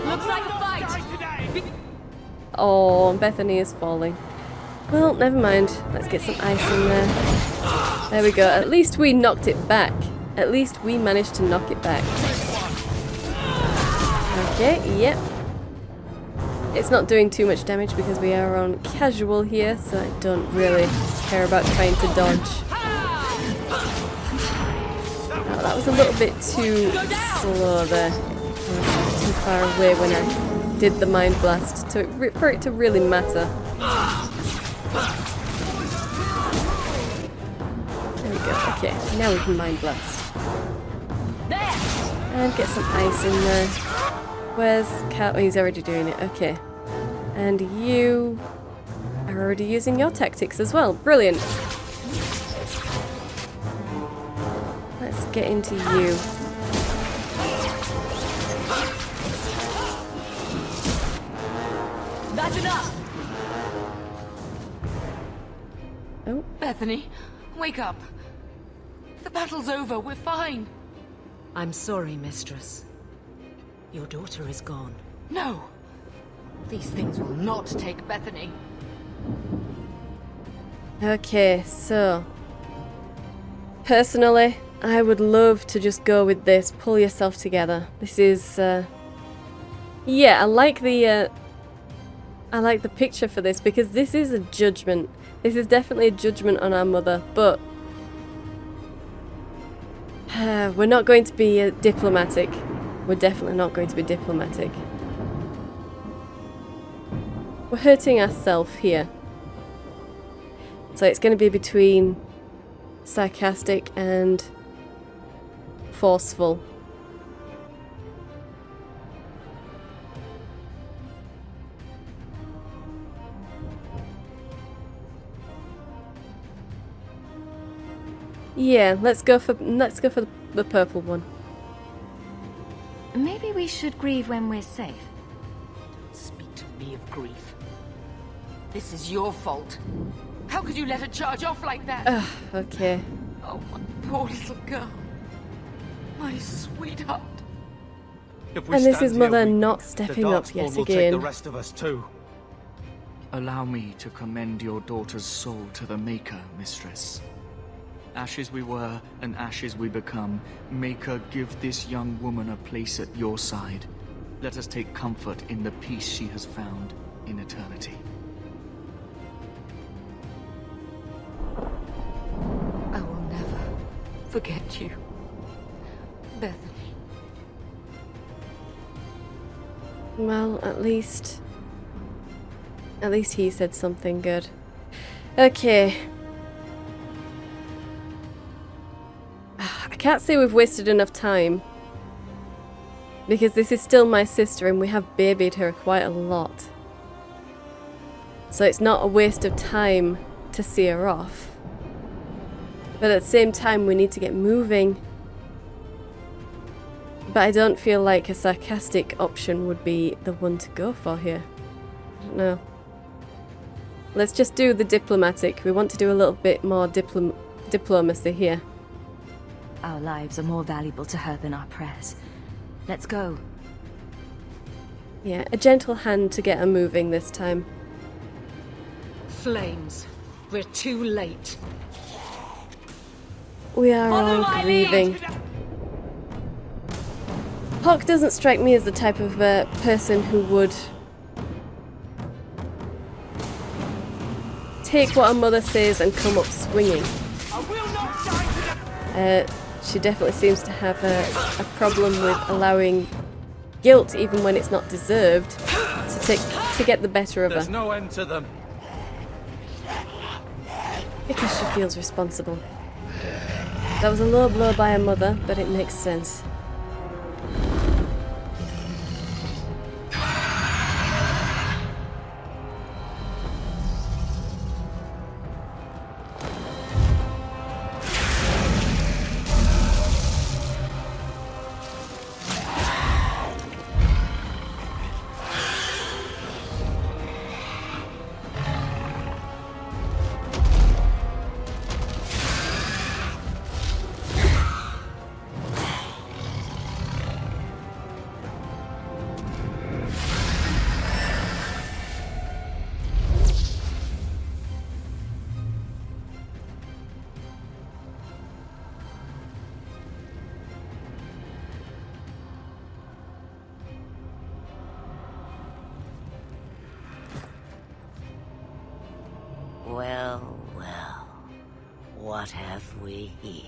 Speaker 6: Looks like a fight.
Speaker 1: Oh, Bethany is falling. Well, never mind. Let's get some ice in there. There we go. At least we knocked it back. At least we managed to knock it back. Okay, yep. It's not doing too much damage because we are on casual here, so I don't really care about trying to dodge. Oh, that was a little bit too slow there. I was too far away when I did the Mind Blast for it to really matter. There we go. Okay, now we can Mind Blast. And get some ice in there. Where's Cal? Oh, he's already doing it. Okay. And you are already using your tactics as well. Brilliant. Let's get into you.
Speaker 6: Imagine us!
Speaker 1: Oh.
Speaker 6: Bethany, wake up. The battle's over, we're fine.
Speaker 5: I'm sorry, mistress. Your daughter is gone.
Speaker 6: No! These things will not take Bethany.
Speaker 1: Okay, so... Personally, I would love to just go with this. Pull yourself together. This is, yeah, I like the picture for this, because this is a judgment. This is definitely a judgment on our mother, but... we're not going to be diplomatic. We're definitely not going to be diplomatic. We're hurting ourselves here. So it's going to be between sarcastic and forceful. Yeah, let's go for the purple one.
Speaker 7: Maybe we should grieve when we're safe.
Speaker 6: Speak to me of grief. This is your fault. How could you let her charge off like that?
Speaker 1: Ugh, okay.
Speaker 6: Oh, my poor little girl. My sweetheart.
Speaker 1: And this is Mother not stepping up yet
Speaker 4: will
Speaker 1: again.
Speaker 4: Take the rest of us too.
Speaker 8: Allow me to commend your daughter's soul to the Maker, mistress. Ashes we were, and ashes we become. Maker, give this young woman a place at your side. Let us take comfort in the peace she has found in eternity.
Speaker 6: I will never forget you, Bethany.
Speaker 1: Well, at least he said something good. Okay. I can't say we've wasted enough time, because this is still my sister and we have babied her quite a lot. So it's not a waste of time to see her off. But at the same time, we need to get moving. But I don't feel like a sarcastic option would be the one to go for here. I don't know. Let's just do the diplomatic. We want to do a little bit more diplomacy here.
Speaker 7: Our lives are more valuable to her than our prayers. Let's go.
Speaker 1: Yeah, a gentle hand to get her moving this time.
Speaker 5: Flames. We're too late.
Speaker 1: We are all grieving. Hawke doesn't strike me as the type of person who would take what her mother says and come up swinging. She definitely seems to have a problem with allowing guilt, even when it's not deserved, to get the better of her.
Speaker 4: There's no end to them.
Speaker 1: Because she feels responsible. That was a low blow by her mother, but it makes sense.
Speaker 9: Well, well, what have we here?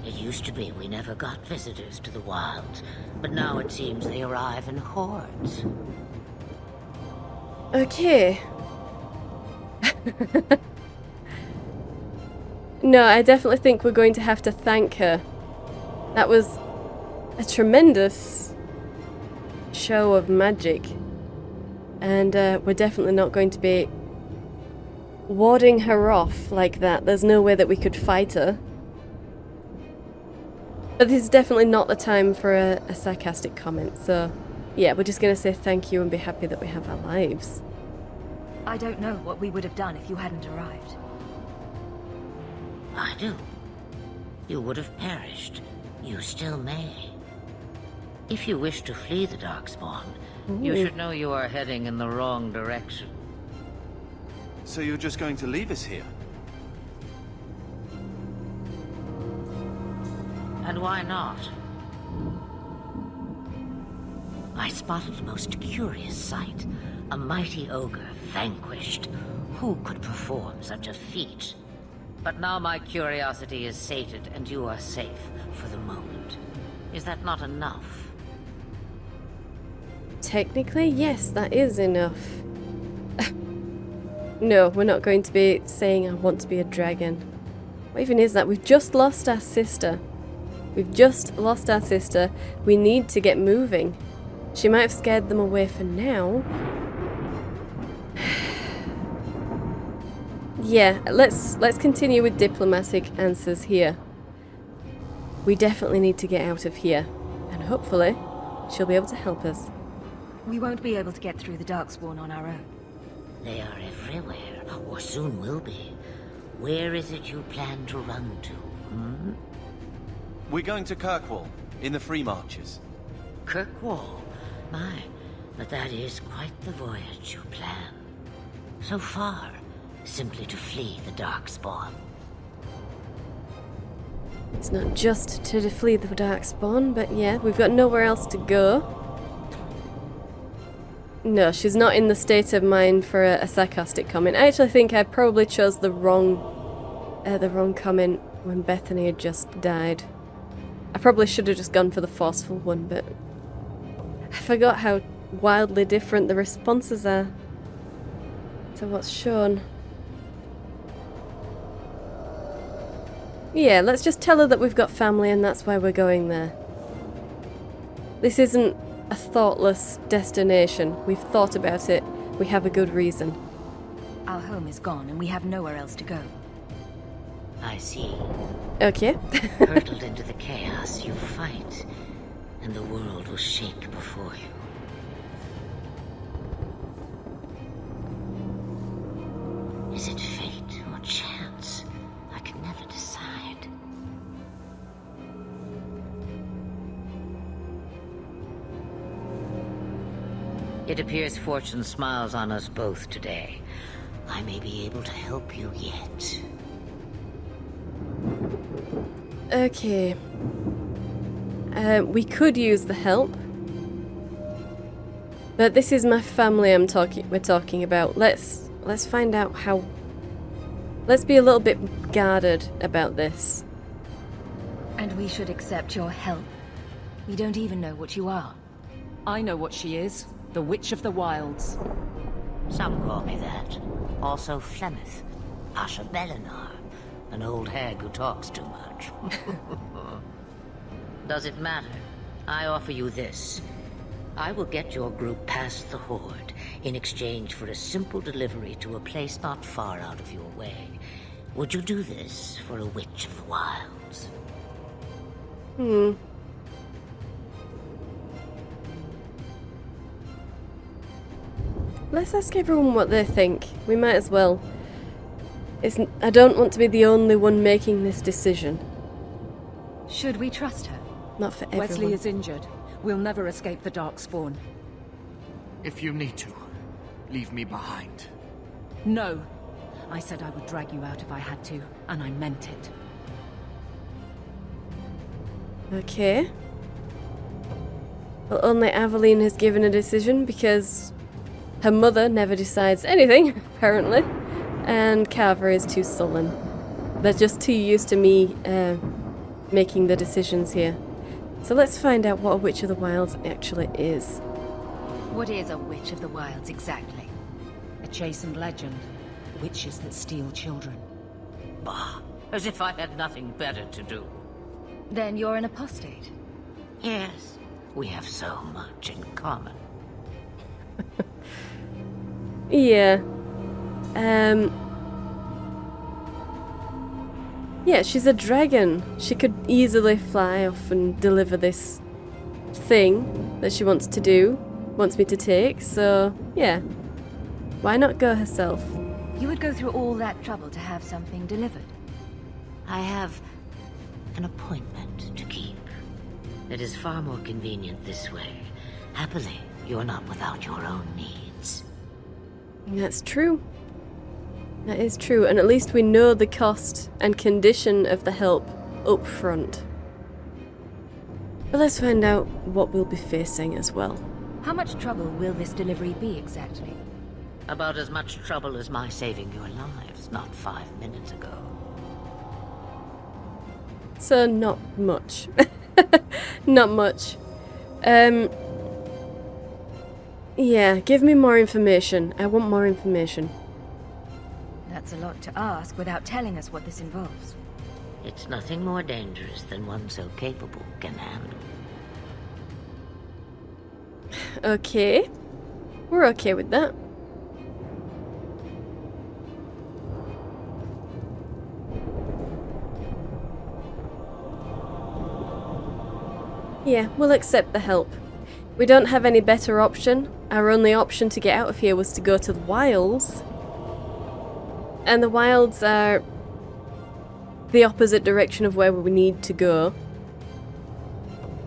Speaker 9: It used to be we never got visitors to the wilds, but now it seems they arrive in hordes.
Speaker 1: Okay. No, I definitely think we're going to have to thank her. That was a tremendous show of magic. And we're definitely not going to be warding her off like that. There's no way that we could fight her. But this is definitely not the time for a sarcastic comment, so yeah, we're just going to say thank you and be happy that we have our lives.
Speaker 10: I don't know what we would have done if you hadn't arrived.
Speaker 9: I do. You would have perished. You still may. If you wish to flee the Darkspawn, you should know you are heading in the wrong direction.
Speaker 4: So you're just going to leave us here?
Speaker 9: And why not? I spotted a most curious sight. A mighty ogre vanquished. Who could perform such a feat? But now my curiosity is sated and you are safe for the moment. Is that not enough?
Speaker 1: Technically, yes, that is enough. No, we're not going to be saying I want to be a dragon. What even is that? We've just lost our sister. We've just lost our sister. We need to get moving. She might have scared them away for now. Yeah, let's continue with diplomatic answers here. We definitely need to get out of here. And hopefully, she'll be able to help us.
Speaker 10: We won't be able to get through the Darkspawn on our own.
Speaker 9: They are everywhere, or soon will be. Where is it you plan to run to, hmm?
Speaker 4: We're going to Kirkwall, in the Free Marches.
Speaker 9: Kirkwall? My, but that is quite the voyage you plan. So far, simply to flee the Darkspawn.
Speaker 1: It's not just to flee the Darkspawn, but yeah, we've got nowhere else to go. No, she's not in the state of mind for a sarcastic comment. I actually think I probably chose the wrong comment when Bethany had just died. I probably should have just gone for the forceful one, but I forgot how wildly different the responses are to what's shown. Yeah, let's just tell her that we've got family and that's why we're going there. This isn't a thoughtless destination. We've thought about it. We have a good reason.
Speaker 10: Our home is gone and we have nowhere else to go.
Speaker 9: I see.
Speaker 1: Okay.
Speaker 9: Hurtled into the chaos, you fight, and the world will shake before you. Is it fate or chance? I can never decide. It appears fortune smiles on us both today. I may be able to help you yet.
Speaker 1: Okay. We could use the help. But this is my family we're talking about. Let's find out how. Let's be a little bit guarded about this.
Speaker 10: And we should accept your help. We don't even know what you are.
Speaker 5: I know what she is. The Witch of the Wilds.
Speaker 9: Some call me that. Also Flemeth, Asha Belinar, an old hag who talks too much. Does it matter? I offer you this. I will get your group past the Horde in exchange for a simple delivery to a place not far out of your way. Would you do this for a Witch of the Wilds?
Speaker 1: Let's ask everyone what they think. We might as well. I don't want to be the only one making this decision.
Speaker 10: Should we trust her?
Speaker 1: Not for everyone.
Speaker 5: Wesley is injured. We'll never escape the Darkspawn.
Speaker 8: If you need to, leave me behind.
Speaker 5: No. I said I would drag you out if I had to, and I meant it.
Speaker 1: Okay. Well, only Aveline has given a decision because her mother never decides anything, apparently. And Carver is too sullen. They're just too used to me making the decisions here. So let's find out what a Witch of the Wilds actually is.
Speaker 10: What is a Witch of the Wilds exactly?
Speaker 5: A chastened legend. Witches that steal children.
Speaker 9: Bah, as if I had nothing better to do.
Speaker 10: Then you're an apostate.
Speaker 9: Yes, we have so much in common.
Speaker 1: Yeah. Yeah, she's a dragon. She could easily fly off and deliver this thing that she wants to do, wants me to take, so yeah. Why not go herself?
Speaker 10: You would go through all that trouble to have something delivered?
Speaker 9: I have an appointment to keep. It is far more convenient this way. Happily, you're not without your own needs.
Speaker 1: That's true. That is true, and at least we know the cost and condition of the help up front. But let's find out what we'll be facing as well.
Speaker 10: How much trouble will this delivery be exactly?
Speaker 9: About as much trouble as my saving your lives not 5 minutes ago.
Speaker 1: So not much. Not much. Yeah, give me more information. I want more information.
Speaker 10: That's a lot to ask without telling us what this involves.
Speaker 9: It's nothing more dangerous than one so capable can handle.
Speaker 1: Okay. We're okay with that. Yeah, we'll accept the help. We don't have any better option. Our only option to get out of here was to go to the wilds. And the wilds are the opposite direction of where we need to go.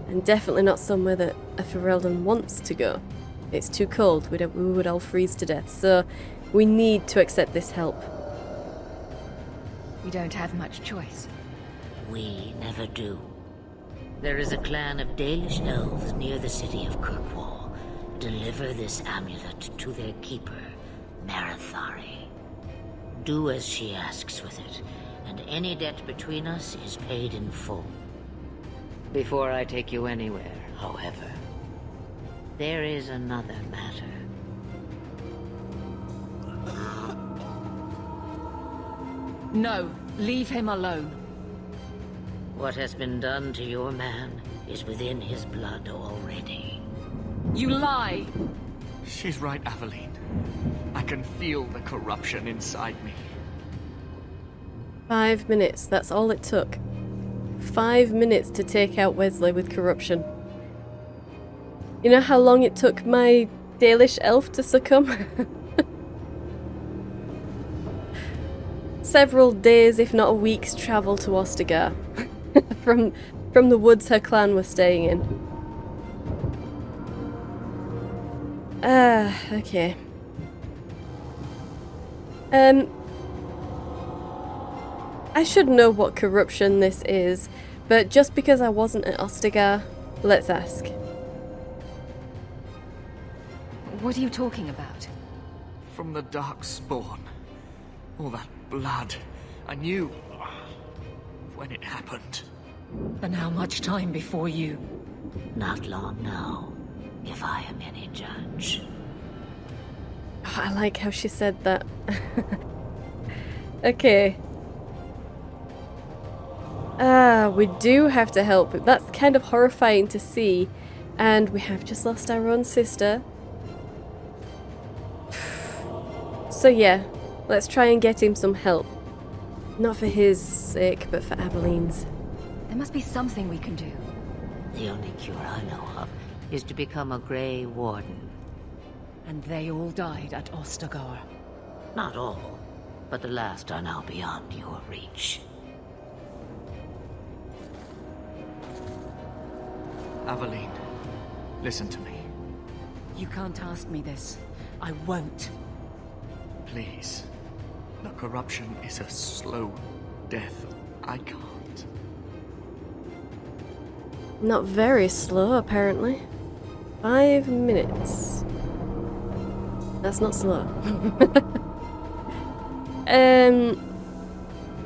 Speaker 1: And definitely not somewhere that a Ferelden wants to go. It's too cold, we would all freeze to death, so we need to accept this help.
Speaker 10: We don't have much choice.
Speaker 9: We never do. There is a clan of Dalish elves near the city of Kirkwall. Deliver this amulet to their keeper, Marathari. Do as she asks with it, and any debt between us is paid in full. Before I take you anywhere, however, there is another matter.
Speaker 5: No, leave him alone.
Speaker 9: What has been done to your man is within his blood already.
Speaker 5: You lie!
Speaker 8: She's right, Aveline. I can feel the corruption inside me.
Speaker 1: 5 minutes, that's all it took. 5 minutes to take out Wesley with corruption. You know how long it took my Dalish elf to succumb? Several days, if not a week's travel to Ostagar. from the woods her clan was staying in. Okay. I should know what corruption this is, but just because I wasn't at Ostagar, let's ask.
Speaker 10: What are you talking about?
Speaker 8: From the Darkspawn. All that blood. I knew when it happened.
Speaker 5: And how much time before you?
Speaker 9: Not long now, if I am any judge.
Speaker 1: Oh, I like how she said that. Okay. We do have to help. That's kind of horrifying to see. And we have just lost our own sister. So yeah, let's try and get him some help. Not for his sake, but for Aveline's.
Speaker 10: There must be something we can do.
Speaker 9: The only cure I know of is to become a Grey Warden.
Speaker 5: And they all died at Ostagar.
Speaker 9: Not all, but the last are now beyond your reach.
Speaker 8: Aveline, listen to me.
Speaker 5: You can't ask me this. I won't.
Speaker 8: Please. The corruption is a slow death. I can't.
Speaker 1: Not very slow, apparently. 5 minutes. That's not slow.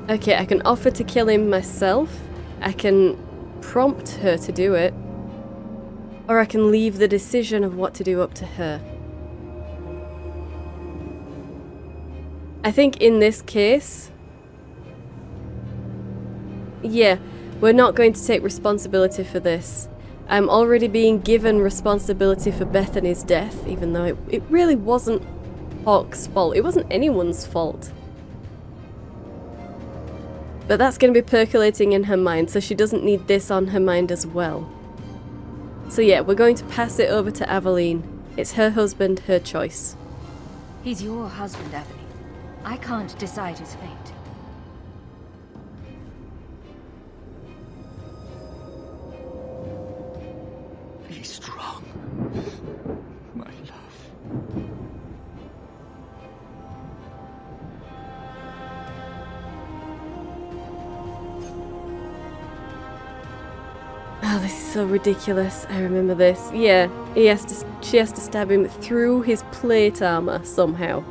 Speaker 1: Okay, I can offer to kill him myself. I can prompt her to do it. Or I can leave the decision of what to do up to her. I think in this case... yeah, we're not going to take responsibility for this. I'm already being given responsibility for Bethany's death, even though it really wasn't Hawke's fault. It wasn't anyone's fault. But that's going to be percolating in her mind, so she doesn't need this on her mind as well. So yeah, we're going to pass it over to Aveline. It's her husband, her choice.
Speaker 10: He's your husband, Aveline. I can't decide his fate.
Speaker 8: Be strong, my love.
Speaker 1: Oh, this is so ridiculous. I remember this. Yeah, she has to stab him through his plate armor somehow.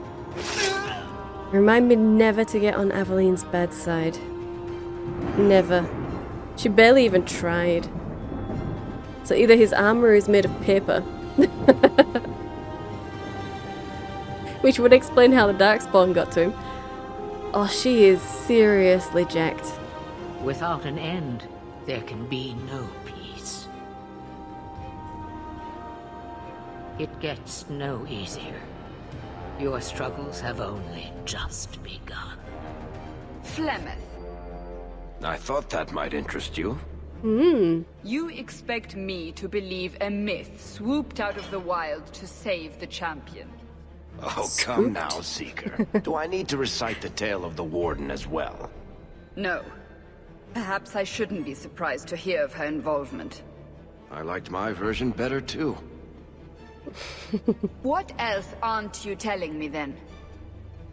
Speaker 1: Remind me never to get on Aveline's bedside. Never. She barely even tried. So either his armor is made of paper, which would explain how the Darkspawn got to him, or she is seriously jacked.
Speaker 9: Without an end, there can be no peace. It gets no easier. Your struggles have only just begun.
Speaker 3: Flemeth,
Speaker 2: I thought that might interest you.
Speaker 3: you expect me to believe a myth swooped out of the wild to save the champion?
Speaker 2: Oh, come now, Seeker. Do I need to recite the tale of the Warden as well?
Speaker 3: No. Perhaps I shouldn't be surprised to hear of her involvement.
Speaker 2: I liked my version better, too.
Speaker 3: What else aren't you telling me, then?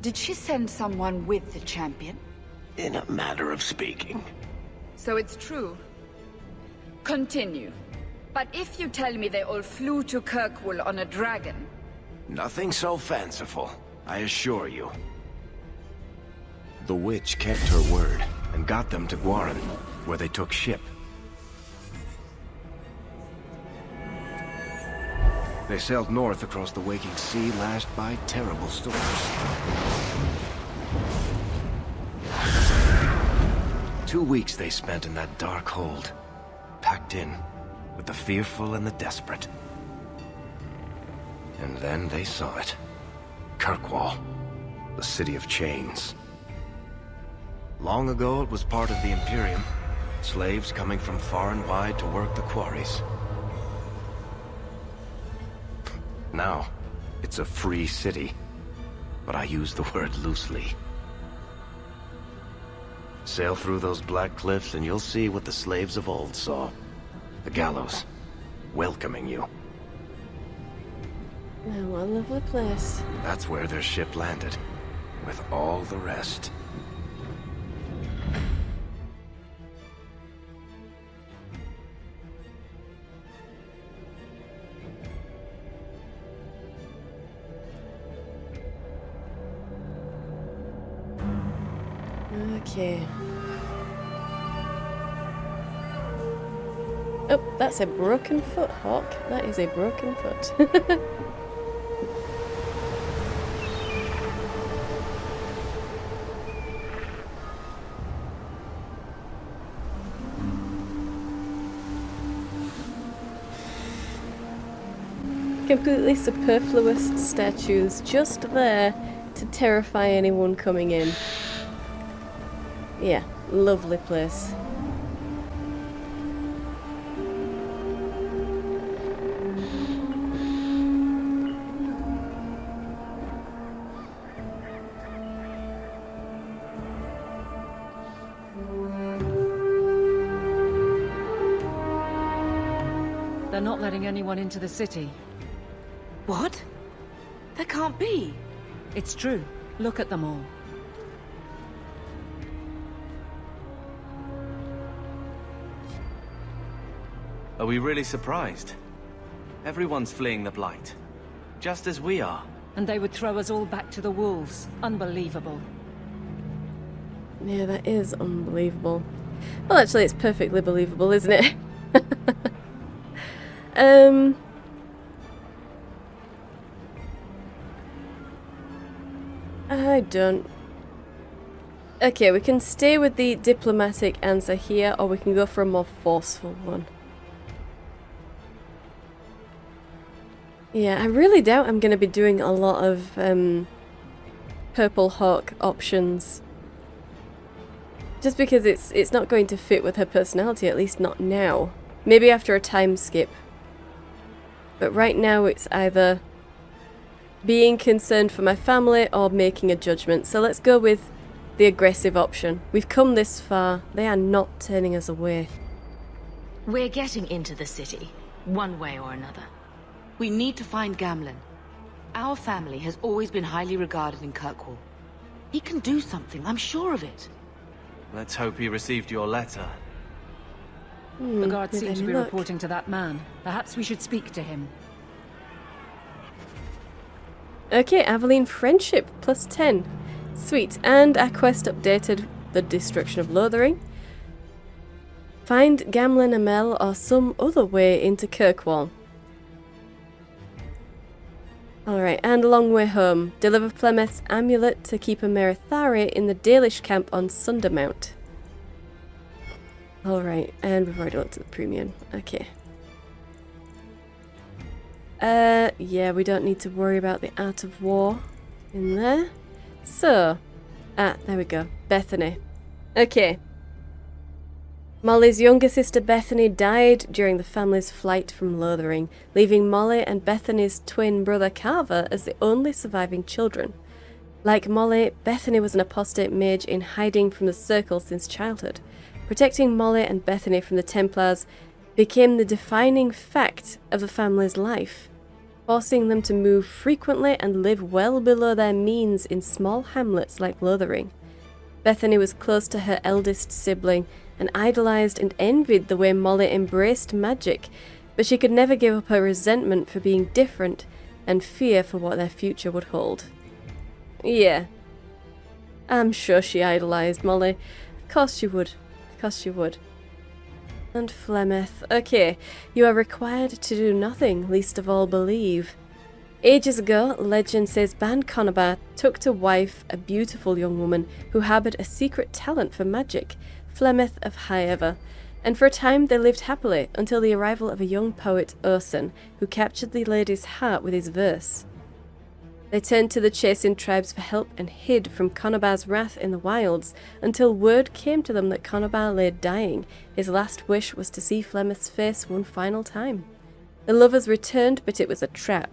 Speaker 3: Did she send someone with the champion?
Speaker 2: In a matter of speaking.
Speaker 3: So it's true. Continue. But if you tell me they all flew to Kirkwall on a dragon...
Speaker 2: Nothing so fanciful, I assure you. The witch kept her word, and got them to Guaran, where they took ship. They sailed north across the waking sea, lashed by terrible storms. 2 weeks they spent in that dark hold, packed in with the fearful and the desperate. And then they saw it. Kirkwall, the city of chains. Long ago it was part of the Imperium, slaves coming from far and wide to work the quarries. Now, it's a free city, but I use the word loosely. Sail through those black cliffs and you'll see what the slaves of old saw. The gallows, welcoming you.
Speaker 1: Oh, what a lovely place.
Speaker 2: That's where their ship landed, with all the rest.
Speaker 1: Okay. Oh, that's a broken foot, Hawke. That is a broken foot. Completely superfluous statues just there to terrify anyone coming in. Yeah, lovely place.
Speaker 5: They're not letting anyone into the city.
Speaker 6: What? There can't be.
Speaker 5: It's true. Look at them all.
Speaker 4: Are we really surprised? Everyone's fleeing the Blight. Just as we are.
Speaker 5: And they would throw us all back to the wolves. Unbelievable.
Speaker 1: Yeah, that is unbelievable. Well, actually, it's perfectly believable, isn't it? I don't... Okay, we can stay with the diplomatic answer here, or we can go for a more forceful one. Yeah, I really doubt I'm going to be doing a lot of Purple Hawk options. Just because it's not going to fit with her personality, at least not now. Maybe after a time skip. But right now it's either being concerned for my family or making a judgment. So let's go with the aggressive option. We've come this far. They are not turning us away.
Speaker 6: We're getting into the city, one way or another. We need to find Gamlen. Our family has always been highly regarded in Kirkwall. He can do something, I'm sure of it.
Speaker 4: Let's hope he received your letter.
Speaker 5: The guards
Speaker 1: with
Speaker 5: seem to
Speaker 1: any
Speaker 5: be
Speaker 1: luck.
Speaker 5: reporting to that man. Perhaps we should speak to him.
Speaker 1: Okay, Aveline friendship plus 10. Sweet. And our quest updated, the destruction of Lothering. Find Gamlen Amel or some other way into Kirkwall. Alright, and a long way home. Deliver Flemeth's amulet to keep a Merithari in the Dalish camp on Sundermount. Alright, and we've already looked at the premium. Okay. Yeah, we don't need to worry about the art of war in there. So, there we go. Bethany. Okay. Molly's younger sister Bethany died during the family's flight from Lothering, leaving Molly and Bethany's twin brother Carver as the only surviving children. Like Molly, Bethany was an apostate mage in hiding from the Circle since childhood. Protecting Molly and Bethany from the Templars became the defining fact of the family's life, forcing them to move frequently and live well below their means in small hamlets like Lothering. Bethany was close to her eldest sibling and idolized and envied the way Molly embraced magic, but she could never give up her resentment for being different and fear for what their future would hold. Yeah, I'm sure she idolized Molly. Of course she would. Of course she would. And Flemeth. Okay, you are required to do nothing, least of all believe. Ages ago, legend says Ban Conobar took to wife a beautiful young woman who harboured a secret talent for magic, Flemeth of Highever, and for a time they lived happily until the arrival of a young poet, Urson, who captured the lady's heart with his verse. They turned to the chasing tribes for help and hid from Conobar's wrath in the wilds until word came to them that Conobar lay dying. His last wish was to see Flemeth's face one final time. The lovers returned, but it was a trap.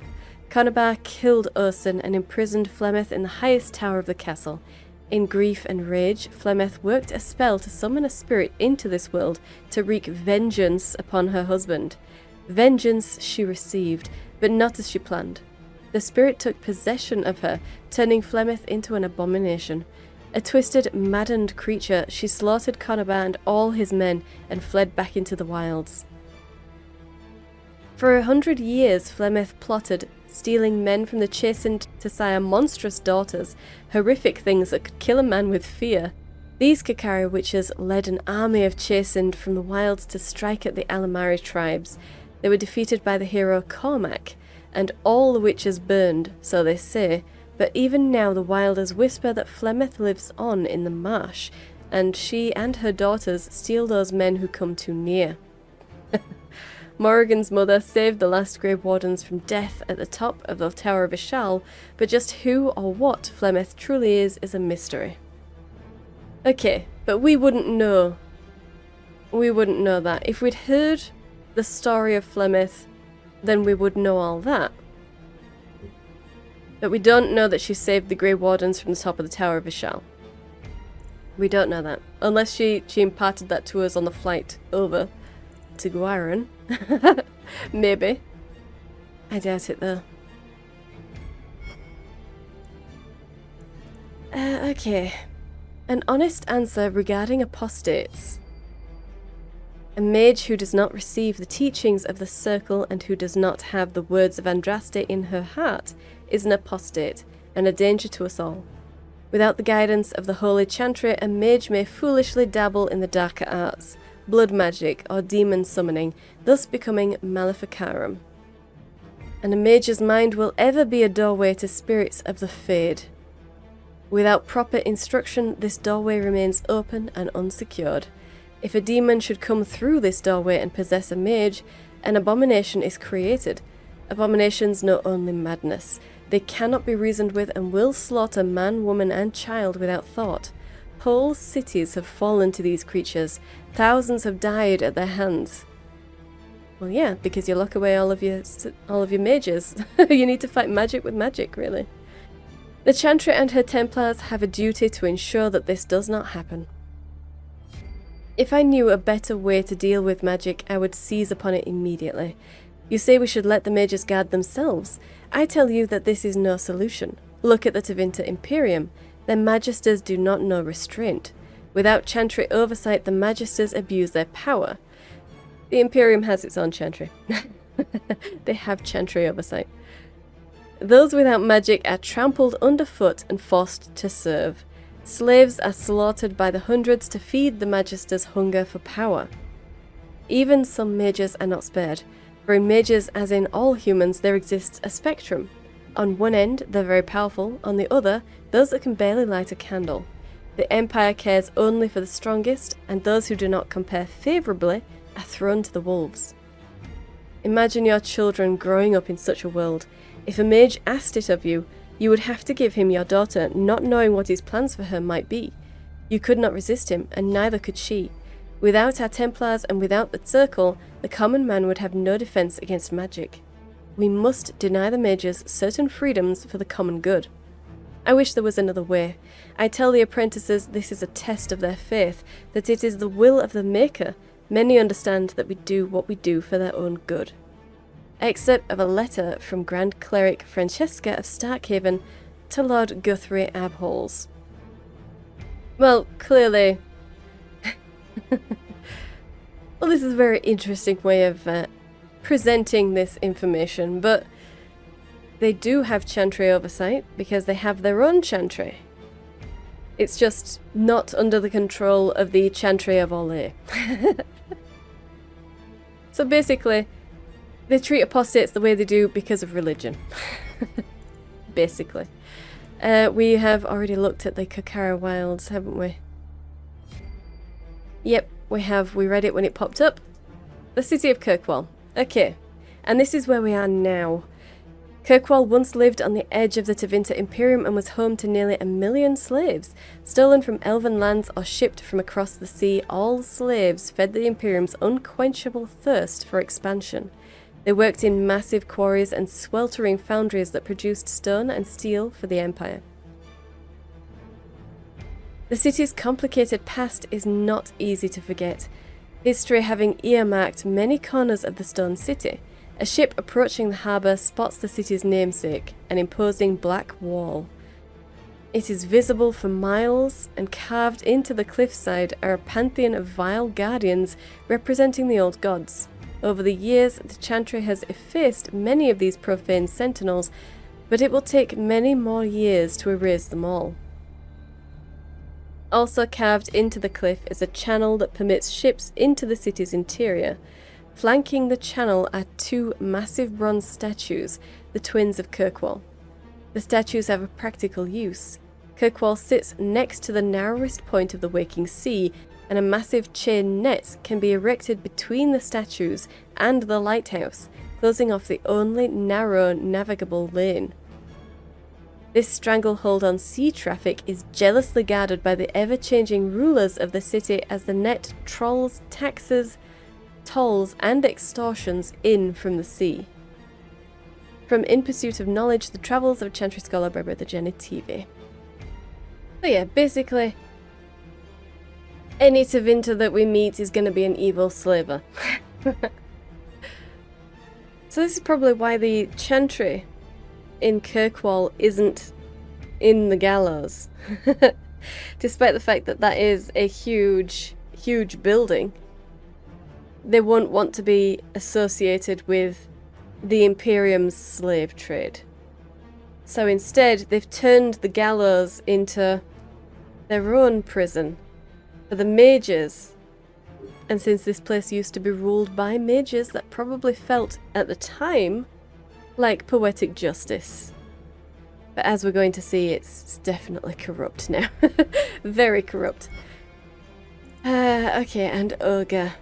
Speaker 1: Conobar killed Urson and imprisoned Flemeth in the highest tower of the castle. In grief and rage, Flemeth worked a spell to summon a spirit into this world to wreak vengeance upon her husband. Vengeance she received, but not as she planned. The spirit took possession of her, turning Flemeth into an abomination. A twisted, maddened creature, she slaughtered Conobar and all his men and fled back into the wilds. For 100 years, Flemeth plotted, stealing men from the chastened to sire monstrous daughters, horrific things that could kill a man with fear. These Kakari witches led an army of chastened from the wilds to strike at the Alamari tribes. They were defeated by the hero Cormac, and all the witches burned, so they say, but even now the wilders whisper that Flemeth lives on in the marsh, and she and her daughters steal those men who come too near. Morrigan's mother saved the last Grey Wardens from death at the top of the Tower of Ishal, but just who or what Flemeth truly is a mystery. Okay, but we wouldn't know. We wouldn't know that. If we'd heard the story of Flemeth, then we would know all that. But we don't know that she saved the Grey Wardens from the top of the Tower of Ishal. We don't know that. Unless she imparted that to us on the flight over to Guiron. Maybe. I doubt it though. Okay. An honest answer regarding apostates. A mage who does not receive the teachings of the Circle and who does not have the words of Andraste in her heart is an apostate and a danger to us all. Without the guidance of the Holy Chantry, a mage may foolishly dabble in the darker arts, blood magic or demon summoning, thus becoming maleficarum. And a mage's mind will ever be a doorway to spirits of the Fade. Without proper instruction, this doorway remains open and unsecured. If a demon should come through this doorway and possess a mage, an abomination is created. Abominations know only madness. They cannot be reasoned with and will slaughter man, woman and child without thought. Whole cities have fallen to these creatures. Thousands have died at their hands. Well, yeah, because you lock away all of your mages. You need to fight magic with magic, really. The Chantry and her Templars have a duty to ensure that this does not happen. If I knew a better way to deal with magic, I would seize upon it immediately. You say we should let the mages guard themselves. I tell you that this is no solution. Look at the Tevinter Imperium. Their magisters do not know restraint. Without Chantry oversight, the magisters abuse their power. The Imperium has its own Chantry. They have Chantry oversight. Those without magic are trampled underfoot and forced to serve. Slaves are slaughtered by the hundreds to feed the magisters' hunger for power. Even some mages are not spared, for in mages, as in all humans, there exists a spectrum. On one end, they're very powerful, on the other, those that can barely light a candle. The Empire cares only for the strongest, and those who do not compare favourably are thrown to the wolves. Imagine your children growing up in such a world. If a mage asked it of you, you would have to give him your daughter, not knowing what his plans for her might be. You could not resist him, and neither could she. Without our Templars and without the Circle, the common man would have no defence against magic. We must deny the mages certain freedoms for the common good. I wish there was another way. I tell the apprentices this is a test of their faith, that it is the will of the Maker. Many understand that we do what we do for their own good. Excerpt of a letter from Grand Cleric Francesca of Starkhaven to Lord Guthrie Abholes. Well, clearly... well, this is a very interesting way of presenting this information, but they do have Chantry oversight because they have their own Chantry. It's just not under the control of the Chantry of Olay. So basically, they treat apostates the way they do because of religion. Basically. We have already looked at the Kokara Wilds, haven't we? Yep, we have. We read it when it popped up. The city of Kirkwall. Okay, and this is where we are now. Kirkwall once lived on the edge of the Tevinter Imperium and was home to nearly 1 million slaves. Stolen from elven lands or shipped from across the sea, all slaves fed the Imperium's unquenchable thirst for expansion. They worked in massive quarries and sweltering foundries that produced stone and steel for the Empire. The city's complicated past is not easy to forget, history having earmarked many corners of the stone city. A ship approaching the harbour spots the city's namesake, an imposing black wall. It is visible for miles, and carved into the cliffside are a pantheon of vile guardians representing the old gods. Over the years, the Chantry has effaced many of these profane sentinels, but it will take many more years to erase them all. Also carved into the cliff is a channel that permits ships into the city's interior. Flanking the channel are 2 massive bronze statues, the twins of Kirkwall. The statues have a practical use. Kirkwall sits next to the narrowest point of the waking sea, and a massive chain net can be erected between the statues and the lighthouse, closing off the only narrow navigable lane. This stranglehold on sea traffic is jealously guarded by the ever-changing rulers of the city as the net trolls taxes, tolls and extortions in from the sea. From In Pursuit of Knowledge, The Travels of a Chantry Scholar by Brother Jenny TV. So yeah, basically, any Tevinter that we meet is going to be an evil slaver. So this is probably why the Chantry in Kirkwall isn't in the gallows. Despite the fact that that is a huge, huge building, they won't want to be associated with the Imperium's slave trade. So instead, they've turned the gallows into their own prison for the mages. And since this place used to be ruled by mages, that probably felt, at the time, like poetic justice. But as we're going to see, it's definitely corrupt now. Very corrupt. Okay, and Ogre.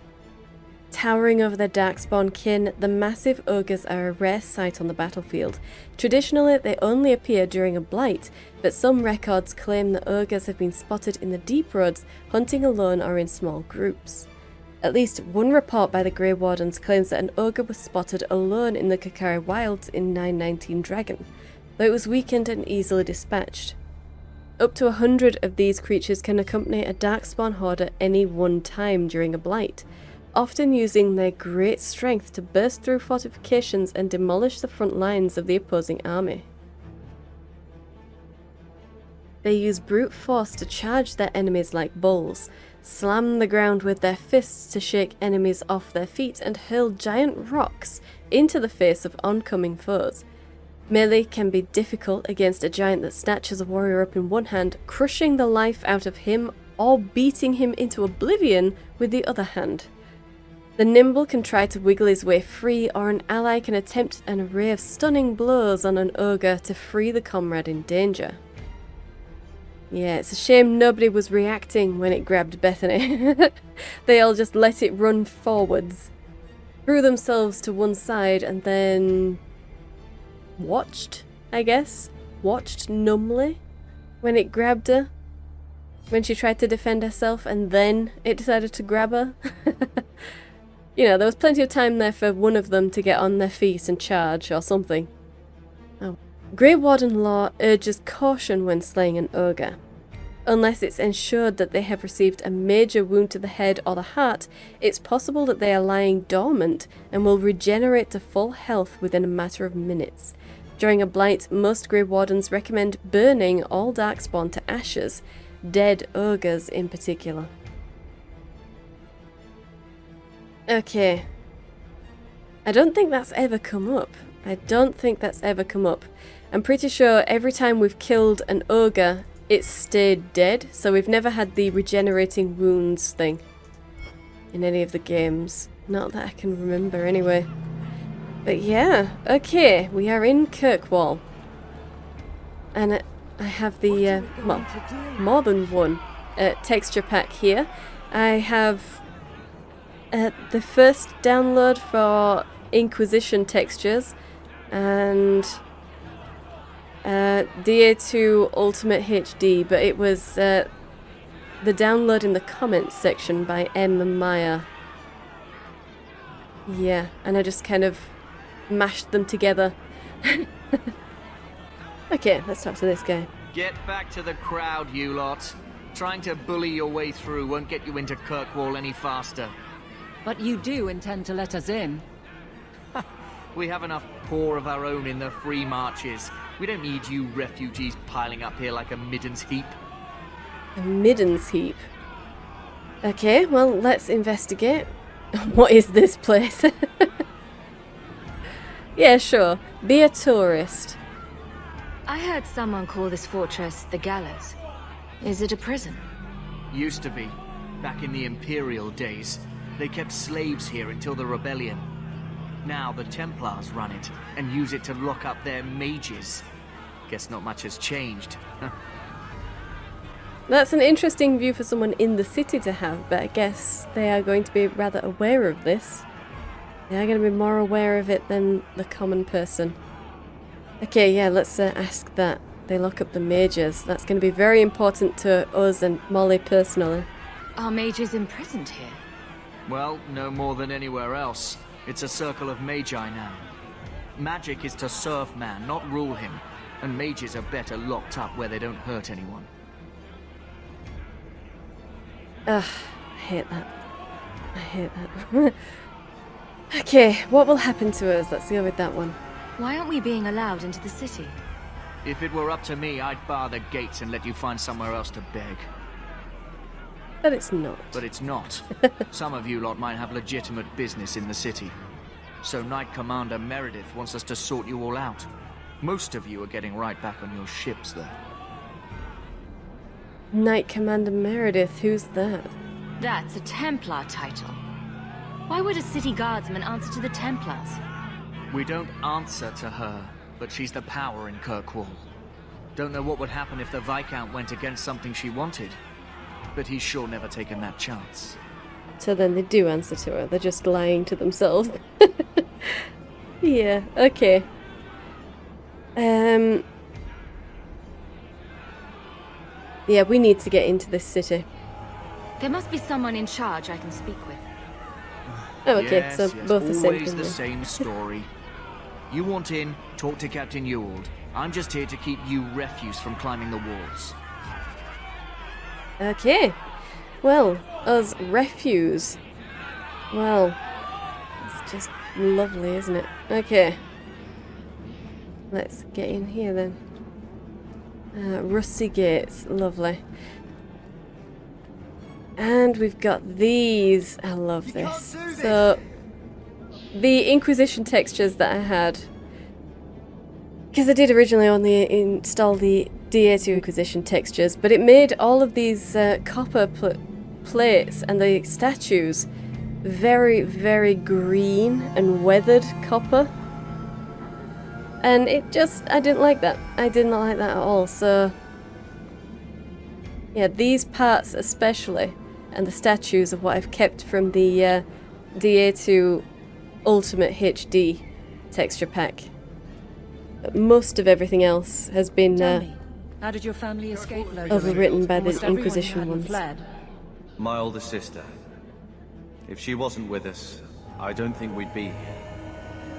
Speaker 1: Towering over their Darkspawn kin, the massive ogres are a rare sight on the battlefield. Traditionally, they only appear during a blight, but some records claim that ogres have been spotted in the deep roads, hunting alone or in small groups. At least one report by the Grey Wardens claims that an ogre was spotted alone in the Kakari Wilds in 919 Dragon, though it was weakened and easily dispatched. Up to 100 of these creatures can accompany a Darkspawn horde at any one time during a blight, often using their great strength to burst through fortifications and demolish the front lines of the opposing army. They use brute force to charge their enemies like bulls, slam the ground with their fists to shake enemies off their feet, and hurl giant rocks into the face of oncoming foes. Melee can be difficult against a giant that snatches a warrior up in one hand, crushing the life out of him or beating him into oblivion with the other hand. The nimble can try to wiggle his way free, or an ally can attempt an array of stunning blows on an ogre to free the comrade in danger. Yeah, it's a shame nobody was reacting when it grabbed Bethany. They all just let it run forwards, threw themselves to one side, and then watched, I guess. Watched numbly when it grabbed her, when she tried to defend herself, and then it decided to grab her. You know, there was plenty of time there for one of them to get on their feet and charge or something. Oh. Grey Warden law urges caution when slaying an ogre. Unless it's ensured that they have received a major wound to the head or the heart, it's possible that they are lying dormant and will regenerate to full health within a matter of minutes. During a blight, most Grey Wardens recommend burning all Darkspawn to ashes, dead ogres in particular. Okay. I don't think that's ever come up. I'm pretty sure every time we've killed an ogre, it's stayed dead, so we've never had the regenerating wounds thing in any of the games. Not that I can remember anyway. But yeah, okay, we are in Kirkwall. And I have the, well, more than one texture pack here. I have the first download for Inquisition textures and DA2 Ultimate HD, but it was the download in the comments section by M and Maya. Yeah, and I just kind of mashed them together. Okay, let's talk to this guy.
Speaker 8: Get back to the crowd, you lot. Trying to bully your way through won't get you into Kirkwall any faster.
Speaker 5: But you do intend to let us in.
Speaker 8: We have enough poor of our own in the free marches. We don't need you refugees piling up here like a middens heap.
Speaker 1: A middens heap? Okay, well, let's investigate. What is this place? Yeah, sure. Be a tourist.
Speaker 10: I heard someone call this fortress the Gallows. Is it a prison?
Speaker 8: Used to be. Back in the Imperial days. They kept slaves here until the rebellion. Now the Templars run it, and use it to lock up their mages. Guess not much has changed.
Speaker 1: That's an interesting view for someone in the city to have, but I guess they are going to be rather aware of this. They are going to be more aware of it than the common person. Okay, yeah, let's ask that. They lock up the mages. That's going to be very important to us and Molly personally.
Speaker 10: Are mages imprisoned here?
Speaker 8: Well, no more than anywhere else. It's a circle of magi now. Magic is to serve man, not rule him. And mages are better locked up where they don't hurt anyone.
Speaker 1: Ugh, I hate that. Okay, what will happen to us? Let's go with that one.
Speaker 10: Why aren't we being allowed into the city?
Speaker 8: If it were up to me, I'd bar the gates and let you find somewhere else to beg.
Speaker 1: But it's not.
Speaker 8: But it's not. Some of you lot might have legitimate business in the city. So Knight Commander Meredith wants us to sort you all out. Most of you are getting right back on your ships there.
Speaker 1: Knight Commander Meredith, who's that?
Speaker 10: That's a Templar title. Why would a city guardsman answer to the Templars?
Speaker 8: We don't answer to her, but she's the power in Kirkwall. Don't know what would happen if the Viscount went against something she wanted, but he's sure never taken that chance.
Speaker 1: So then they do answer to her. They're just lying to themselves. Yeah, okay. Yeah, we need to get into this city.
Speaker 10: There must be someone in charge I can speak with.
Speaker 1: Oh, okay,
Speaker 8: Yes,
Speaker 1: so
Speaker 8: yes,
Speaker 1: both the same
Speaker 8: always
Speaker 1: thing.
Speaker 8: the
Speaker 1: then.
Speaker 8: same story. You want in, talk to Captain Ewald. I'm just here to keep you refuse from climbing the walls.
Speaker 1: Okay. Well, us refuse. Well, it's just lovely, isn't it? Okay. Let's get in here then. Rusty gates, lovely. And we've got these. I love this. So, the Inquisition textures that I had, because I did originally only install the D82 Inquisition textures, but it made all of these copper plates and the statues very, very green and weathered copper. And it just, I didn't like that. I did not like that at all. So, yeah, these parts especially, and the statues of what I've kept from the DA2 Ultimate HD texture pack. But most of everything else has been
Speaker 5: Tell me, how did your family escape locally?
Speaker 1: overwritten by
Speaker 5: Almost
Speaker 1: the
Speaker 5: everyone
Speaker 1: Inquisition
Speaker 5: hadn't
Speaker 1: ones.
Speaker 5: fled.
Speaker 4: My older sister. If she wasn't with us, I don't think we'd be here.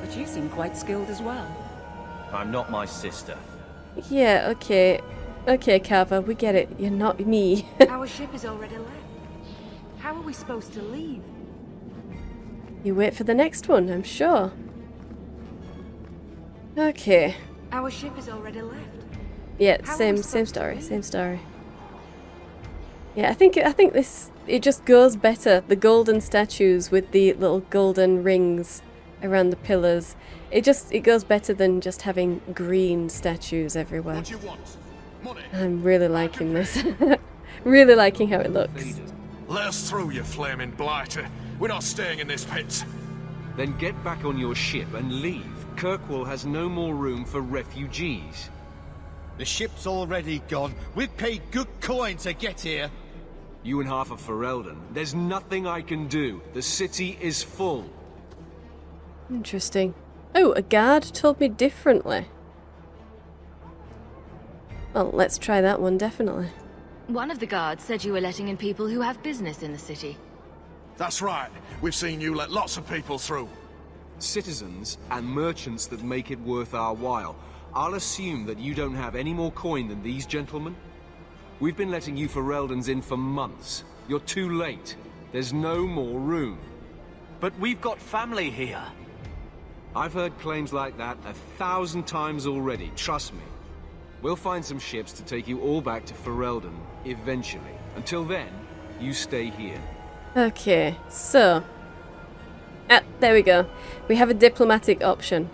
Speaker 5: But you seem quite skilled as well.
Speaker 4: I'm not my sister.
Speaker 1: Yeah, okay. Okay, Carver, we get it. You're not me.
Speaker 3: Our ship is already left. How are we supposed to leave?
Speaker 1: You wait for the next one, I'm sure. Okay.
Speaker 3: Our ship is already left.
Speaker 1: Yeah,
Speaker 3: How are
Speaker 1: same
Speaker 3: we supposed to
Speaker 1: story,
Speaker 3: leave?
Speaker 1: same story. Yeah, I think this, it just goes better. The golden statues with the little golden rings around the pillars. It goes better than just having green statues everywhere.
Speaker 11: What do you want? Money?
Speaker 1: I'm really liking this. Really liking how it looks.
Speaker 11: Let us through, you flaming blighter. We're not staying in this pit.
Speaker 12: Then get back on your ship and leave. Kirkwall has no more room for refugees.
Speaker 13: The ship's already gone. We've paid good coin to get here.
Speaker 12: You and half of Ferelden. There's nothing I can do. The city is full.
Speaker 1: Interesting. Oh, a guard told me differently. Well, let's try that one, definitely.
Speaker 10: One of the guards said you were letting in people who have business in the city.
Speaker 11: That's right. We've seen you let lots of people through.
Speaker 12: Citizens and merchants that make it worth our while. I'll assume that you don't have any more coin than these gentlemen. We've been letting you Fereldans in for months. You're too late. There's no more room.
Speaker 4: But we've got family here.
Speaker 12: I've heard claims like that 1,000 times already, trust me. We'll find some ships to take you all back to Ferelden, eventually. Until then, you stay here.
Speaker 1: Okay, so... there we go. We have a diplomatic option.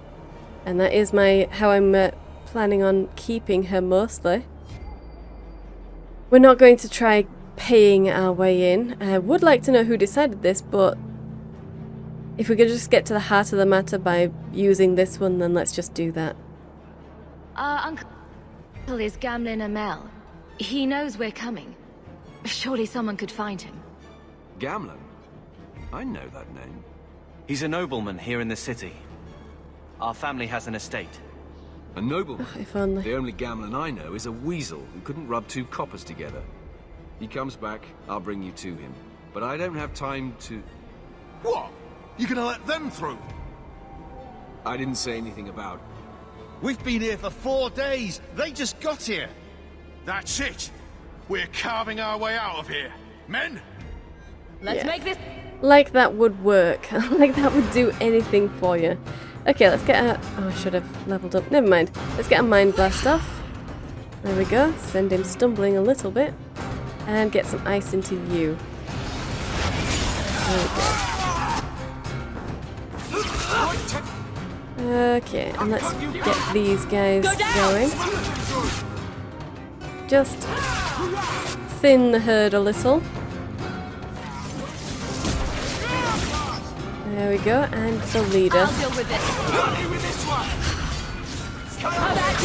Speaker 1: And that is how I'm planning on keeping her mostly. We're not going to try paying our way in. I would like to know who decided this, but... if we could just get to the heart of the matter by using this one, then let's just do that.
Speaker 10: Uncle is Gamlin Amel. He knows we're coming. Surely someone could find him.
Speaker 12: Gamlin? I know that name.
Speaker 4: He's a nobleman here in the city. Our family has an estate.
Speaker 12: A nobleman?
Speaker 1: Oh, if only.
Speaker 12: The only Gamlin I know is a weasel who couldn't rub two coppers together. He comes back, I'll bring you to him. But I don't have time to...
Speaker 11: What? You gonna let them through?
Speaker 12: I didn't say anything about...
Speaker 13: We've been here for 4 days. They just got here.
Speaker 11: That's it. We're carving our way out of here. Men?
Speaker 10: Let's make this...
Speaker 1: like that would work. Like that would do anything for you. Okay, let's get our... oh, I should have leveled up. Never mind. Let's get a Mind Blast off. There we go. Send him stumbling a little bit. And get some ice into you. There we go. Okay, and let's get these guys going. Just thin the herd a little. There we go, and the leader.
Speaker 10: I'll deal with this. How about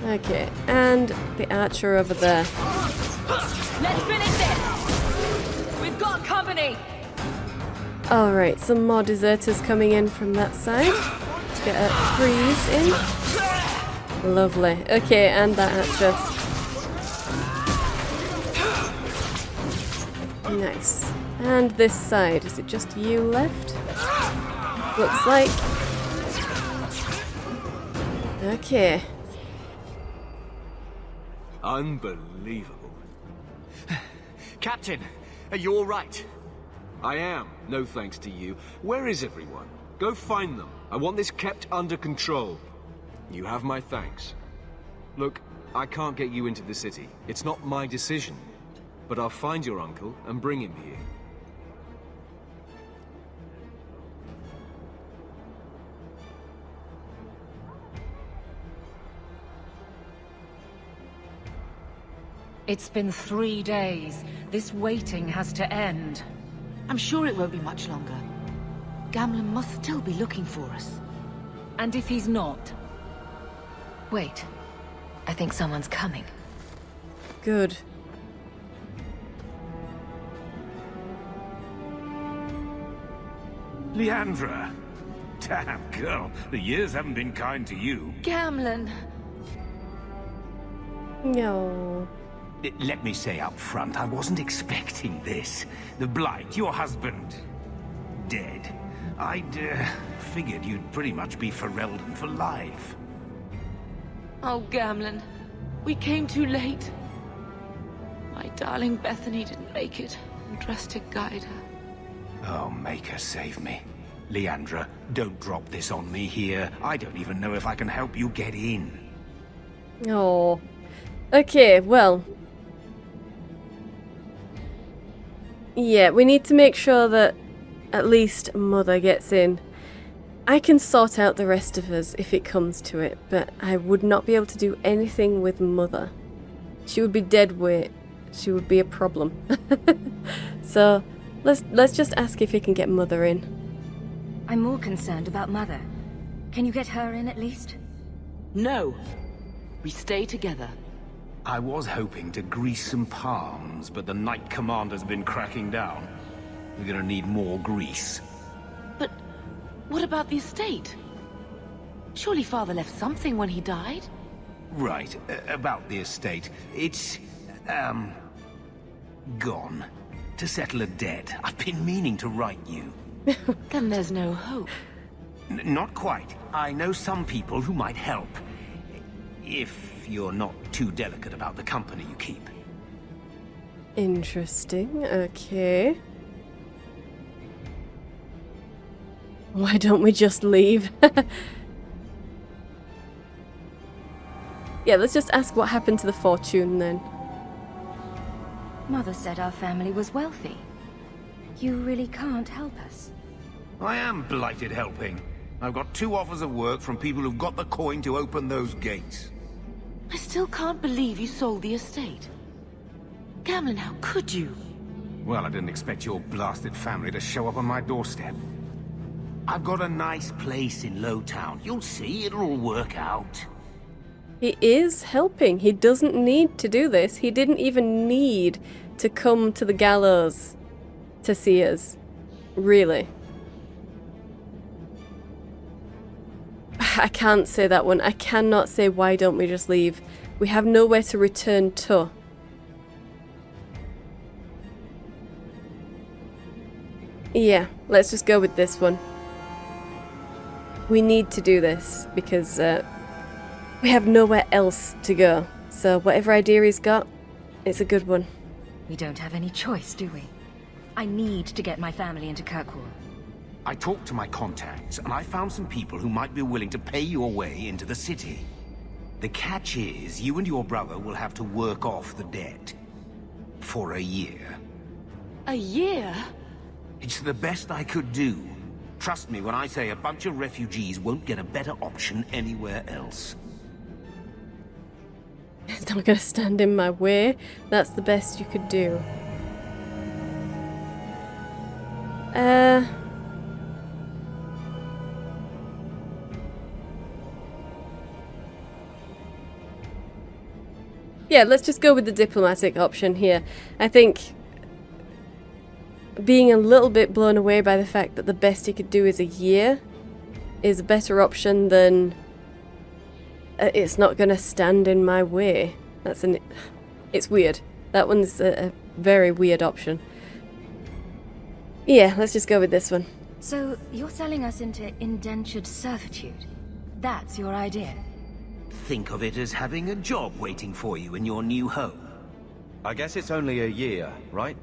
Speaker 10: you?
Speaker 1: Okay, and the archer over there.
Speaker 10: Let's finish this. With
Speaker 5: got company!
Speaker 1: Alright, some more deserters coming in from that side. Let's get a freeze in. Lovely. Okay, and that archer. Nice. And this side, is it just you left? Looks like. Okay.
Speaker 12: Unbelievable.
Speaker 8: Captain, are you alright?
Speaker 12: I am, no thanks to you. Where is everyone? Go find them. I want this kept under control. You have my thanks. Look, I can't get you into the city. It's not my decision. But I'll find your uncle and bring him here.
Speaker 5: It's been 3 days. This waiting has to end.
Speaker 6: I'm sure it won't be much longer. Gamlen must still be looking for us.
Speaker 5: And if he's not?
Speaker 10: Wait. I think someone's coming.
Speaker 1: Good.
Speaker 11: Leandra! Damn, girl, the years haven't been kind to you.
Speaker 10: Gamlen!
Speaker 1: No.
Speaker 11: Let me say up front, I wasn't expecting this. The Blight, your husband, dead. I'd figured you'd pretty much be Ferelden for life.
Speaker 6: Oh, Gamlen. We came too late. My darling Bethany didn't make it. I'm dressed to guide her.
Speaker 11: Oh, Maker, save me. Leandra, don't drop this on me here. I don't even know if I can help you get in.
Speaker 1: Oh. Okay, well. Yeah, we need to make sure that at least Mother gets in. I can sort out the rest of us if it comes to it, but I would not be able to do anything with Mother. She would be dead weight. She would be a problem. So, let's just ask if he can get Mother in.
Speaker 7: I'm more concerned about Mother. Can you get her in at least?
Speaker 6: No. We stay together.
Speaker 11: I was hoping to grease some palms, but the Knight Commander's been cracking down. We're gonna need more grease.
Speaker 6: But what about the estate? Surely Father left something when he died?
Speaker 11: Right, about the estate. It's, gone. To settle a debt. I've been meaning to write you.
Speaker 6: Then there's no hope.
Speaker 11: Not quite. I know some people who might help. If you're not too delicate about the company you keep.
Speaker 1: Interesting, okay. Why don't we just leave? Yeah, let's just ask what happened to the fortune then.
Speaker 7: Mother said our family was wealthy. You really can't help us.
Speaker 11: I am blighted helping. I've got 2 offers of work from people who've got the coin to open those gates.
Speaker 6: I still can't believe you sold the estate. Gamlen, how could you?
Speaker 11: Well, I didn't expect your blasted family to show up on my doorstep. I've got a nice place in Lowtown. You'll see, it'll all work out.
Speaker 1: He is helping. He doesn't need to do this. He didn't even need to come to the gallows to see us. Really. I can't say that one. I cannot say why don't we just leave. We have nowhere to return to. Yeah, let's just go with this one. We need to do this because we have nowhere else to go. So whatever idea he's got, it's a good one.
Speaker 7: We don't have any choice, do we? I need to get my family into Kirkwall.
Speaker 11: I talked to my contacts, and I found some people who might be willing to pay your way into the city. The catch is, you and your brother will have to work off the debt. For a year.
Speaker 6: A year?
Speaker 11: It's the best I could do. Trust me when I say a bunch of refugees won't get a better option anywhere else.
Speaker 1: It's not going to stand in my way. That's the best you could do. Yeah, let's just go with the diplomatic option here. I think being a little bit blown away by the fact that the best he could do is a year is a better option than it's not going to stand in my way. It's weird. That one's a very weird option. Yeah, let's just go with this one.
Speaker 10: So, you're selling us into indentured servitude? That's your idea?
Speaker 11: Think of it as having a job waiting for you in your new home.
Speaker 2: I guess it's only a year, right?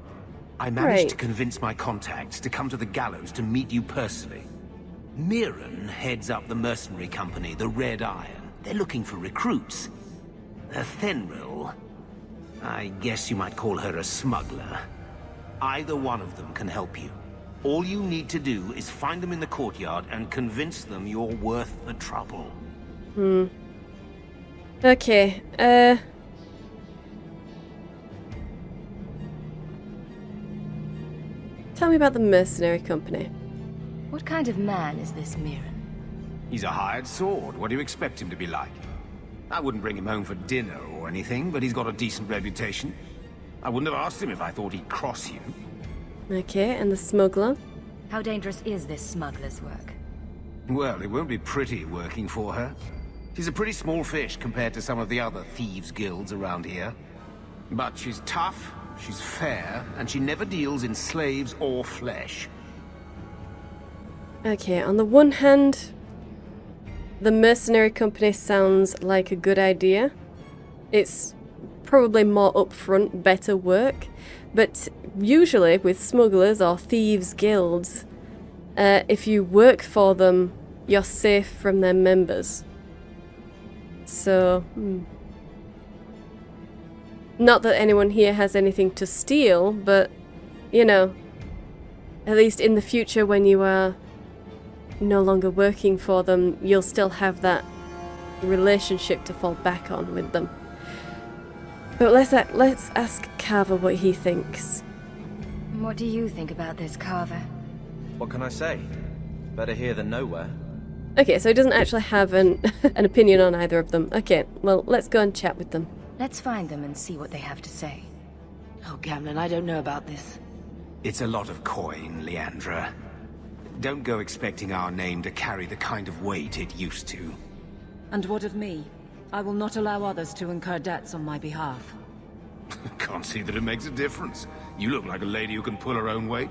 Speaker 11: I managed to
Speaker 1: Right.
Speaker 11: convince my contacts to come to the gallows to meet you personally. Mirren heads up the mercenary company, the Red Iron. They're looking for recruits. Thenril, I guess you might call her a smuggler. Either one of them can help you. All you need to do is find them in the courtyard and convince them you're worth the trouble.
Speaker 1: Okay, tell me about the mercenary company.
Speaker 10: What kind of man is this Mirren?
Speaker 11: He's a hired sword. What do you expect him to be like? I wouldn't bring him home for dinner or anything, but he's got a decent reputation. I wouldn't have asked him if I thought he'd cross you.
Speaker 1: Okay, and the smuggler?
Speaker 10: How dangerous is this smuggler's work?
Speaker 11: Well, it won't be pretty working for her. She's a pretty small fish compared to some of the other thieves' guilds around here. But she's tough, she's fair, and she never deals in slaves or flesh.
Speaker 1: Okay, on the one hand, the mercenary company sounds like a good idea. It's probably more upfront, better work. But usually with smugglers or thieves' guilds, if you work for them, you're safe from their members. So, not that anyone here has anything to steal, but, you know, at least in the future when you are no longer working for them, you'll still have that relationship to fall back on with them. But let's ask Carver what he thinks.
Speaker 10: What do you think about this, Carver?
Speaker 2: What can I say? Better here than nowhere.
Speaker 1: Okay, so he doesn't actually have an opinion on either of them. Okay, well, let's go and chat with them.
Speaker 10: Let's find them and see what they have to say.
Speaker 6: Oh, Gamlen, I don't know about this.
Speaker 11: It's a lot of coin, Leandra. Don't go expecting our name to carry the kind of weight it used to.
Speaker 5: And what of me? I will not allow others to incur debts on my behalf.
Speaker 11: Can't see that it makes a difference. You look like a lady who can pull her own weight.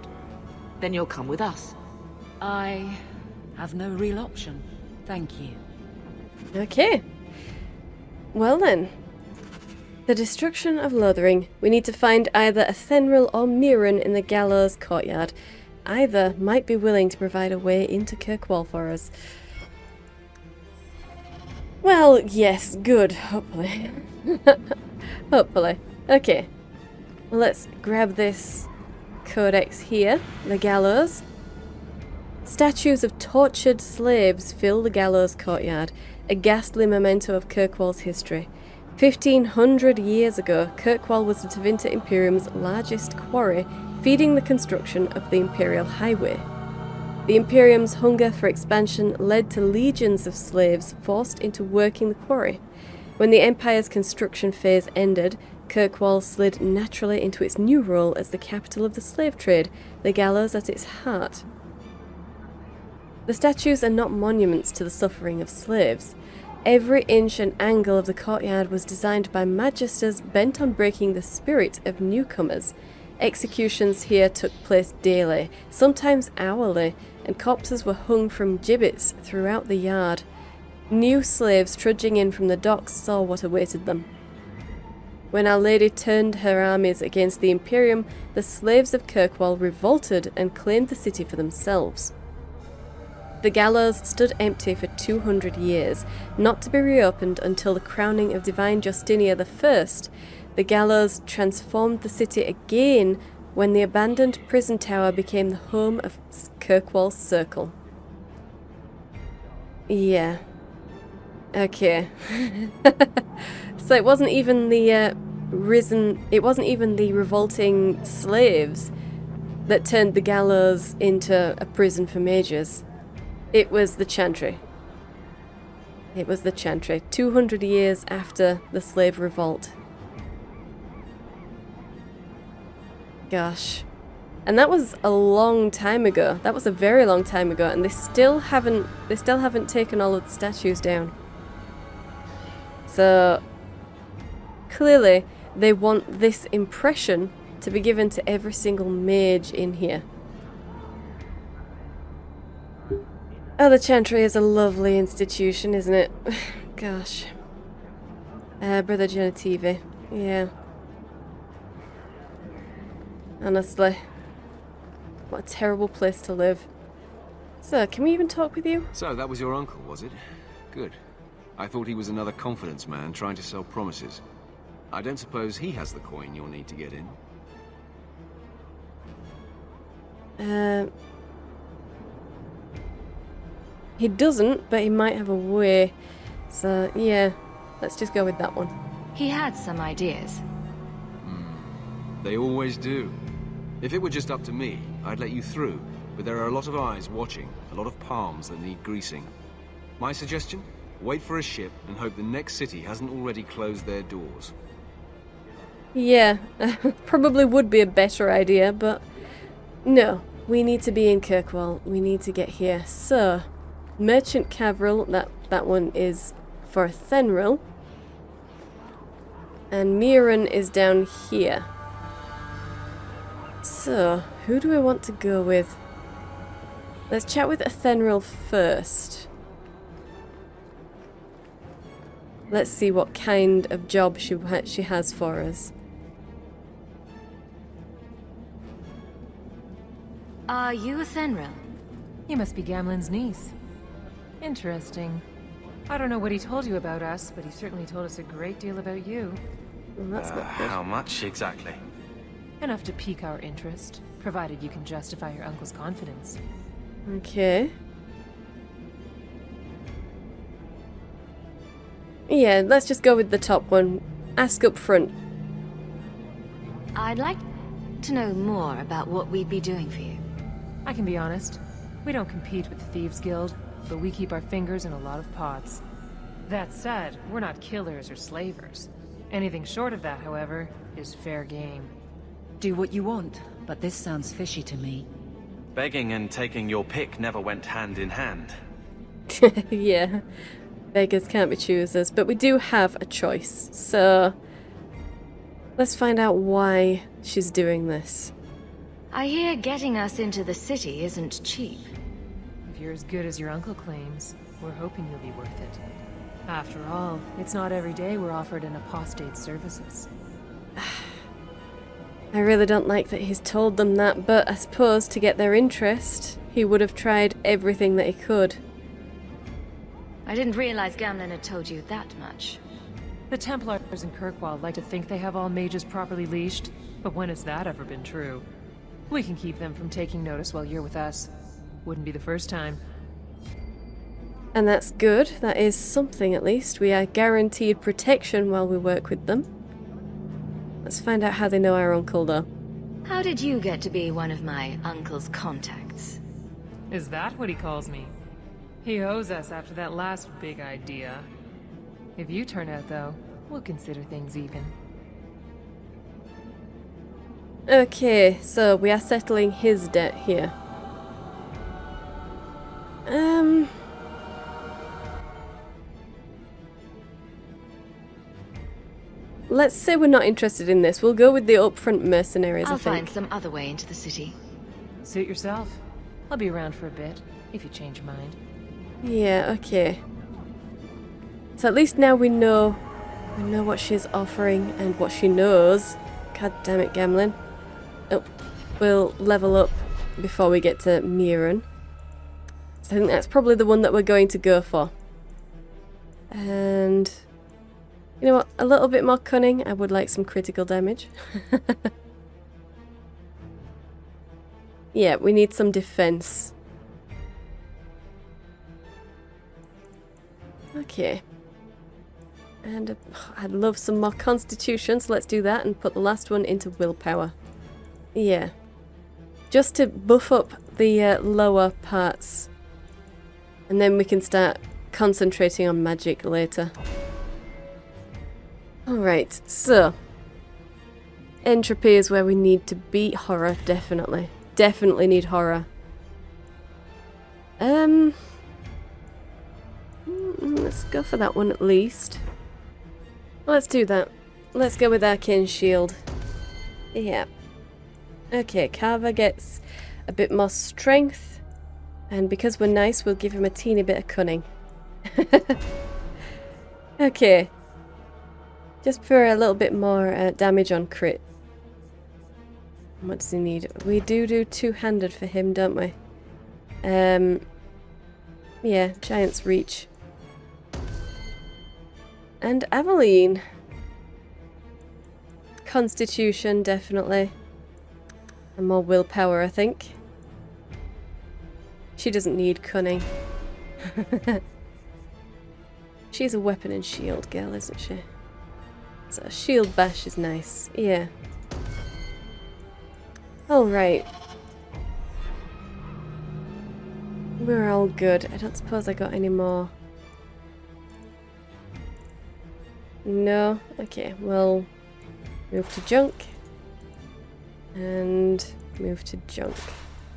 Speaker 6: Then you'll come with us.
Speaker 5: I have no real option. Thank you.
Speaker 1: Okay. Well then. The destruction of Lothering. We need to find either a Thenril or Mirren in the gallows courtyard. Either might be willing to provide a way into Kirkwall for us. Well, yes, good, hopefully. Hopefully. Okay. Well, let's grab this codex here, the gallows. Statues of tortured slaves fill the gallows courtyard, a ghastly memento of Kirkwall's history. 1500 years ago, Kirkwall was the Tevinter Imperium's largest quarry, feeding the construction of the Imperial Highway. The Imperium's hunger for expansion led to legions of slaves forced into working the quarry. When the Empire's construction phase ended, Kirkwall slid naturally into its new role as the capital of the slave trade, the gallows at its heart. The statues are not monuments to the suffering of slaves. Every inch and angle of the courtyard was designed by magisters bent on breaking the spirit of newcomers. Executions here took place daily, sometimes hourly, and corpses were hung from gibbets throughout the yard. New slaves trudging in from the docks saw what awaited them. When Our Lady turned her armies against the Imperium, the slaves of Kirkwall revolted and claimed the city for themselves. The gallows stood empty for 200 years, not to be reopened until the crowning of Divine Justinia I. The gallows transformed the city again when the abandoned prison tower became the home of Kirkwall's Circle. Yeah. Okay. So it wasn't even the revolting slaves that turned the gallows into a prison for mages. It was the Chantry. It was the Chantry, 200 years after the slave revolt. Gosh. And that was a long time ago. That was a very long time ago, and they still haven't taken all of the statues down. So clearly they want this impression to be given to every single mage in here. Oh, the Chantry is a lovely institution, isn't it? Gosh. Brother Genitive. Yeah. Honestly. What a terrible place to live. So, can we even talk with you?
Speaker 12: So, that was your uncle, was it? Good. I thought he was another confidence man trying to sell promises. I don't suppose he has the coin you'll need to get in.
Speaker 1: He doesn't, but he might have a way. So, yeah, let's just go with that one.
Speaker 10: He had some ideas.
Speaker 12: They always do. If it were just up to me, I'd let you through. But there are a lot of eyes watching, a lot of palms that need greasing. My suggestion? Wait for a ship and hope the next city hasn't already closed their doors.
Speaker 1: Yeah, probably would be a better idea, but no. We need to be in Kirkwall. We need to get here. So, Merchant Cavril, that one is for Thenril. And Mirren is down here. So, who do we want to go with? Let's chat with Thenril first. Let's see what kind of job she has for us.
Speaker 10: Are you a Thenril?
Speaker 14: You must be Gamlen's niece. Interesting. I don't know what he told you about us, but he certainly told us a great deal about you.
Speaker 1: Well, that's not good.
Speaker 4: How much exactly?
Speaker 14: Enough to pique our interest, provided you can justify your uncle's confidence.
Speaker 1: Okay. Yeah, let's just go with the top one. Ask up front.
Speaker 10: I'd like to know more about what we'd be doing for you.
Speaker 14: I can be honest. We don't compete with the Thieves Guild, but we keep our fingers in a lot of pots. That said, we're not killers or slavers. Anything short of that, however, is fair game.
Speaker 5: Do what you want, but this sounds fishy to me.
Speaker 4: Begging and taking your pick never went hand in hand.
Speaker 1: Yeah. Beggars can't be choosers, but we do have a choice. So, let's find out why she's doing this.
Speaker 10: I hear getting us into the city isn't cheap.
Speaker 14: If you're as good as your uncle claims, we're hoping you'll be worth it. After all, it's not every day we're offered an apostate's services.
Speaker 1: I really don't like that he's told them that, but I suppose to get their interest, he would have tried everything that he could.
Speaker 10: I didn't realize Gamlen had told you that much.
Speaker 14: The Templars in Kirkwall like to think they have all mages properly leashed, but when has that ever been true? We can keep them from taking notice while you're with us. Wouldn't be the first time.
Speaker 1: And that's good. That is something at least. We are guaranteed protection while we work with them. Let's find out how they know our uncle, though.
Speaker 10: How did you get to be one of my uncle's contacts?
Speaker 14: Is that what he calls me? He owes us after that last big idea. If you turn out, though, we'll consider things even.
Speaker 1: Okay, so we are settling his debt here. Let's say we're not interested in this. We'll go with the upfront mercenaries,
Speaker 10: I'll
Speaker 1: I think.
Speaker 10: find some other way into the city.
Speaker 14: Suit yourself. I'll be around for a bit, if you change your mind.
Speaker 1: Yeah, okay. So at least now we know what she's offering and what she knows. God damn it, Gamlen. Oh, we'll level up before we get to Mirren. So I think that's probably the one that we're going to go for. And you know what? A little bit more cunning. I would like some critical damage. Yeah, we need some defense. Okay. And I'd love some more constitution, so let's do that and put the last one into willpower. Yeah. Just to buff up the lower parts. And then we can start concentrating on magic later. Alright, so. Entropy is where we need to be. Horror, definitely. definitely need horror. Let's go for that one at least. Let's do that. Let's go with Arcane Shield. Yeah. Okay, Carver gets a bit more strength. And because we're nice, we'll give him a teeny bit of cunning. Okay. Just for a little bit more damage on crit. What does he need? We do two-handed for him, don't we? Yeah, Giant's Reach. And Aveline. Constitution, definitely. And more willpower, I think. She doesn't need cunning. She's a weapon and shield girl, isn't she? So a shield bash is nice. Yeah. Alright. We're all good. I don't suppose I got any more. No? Okay, well, move to junk. And move to junk.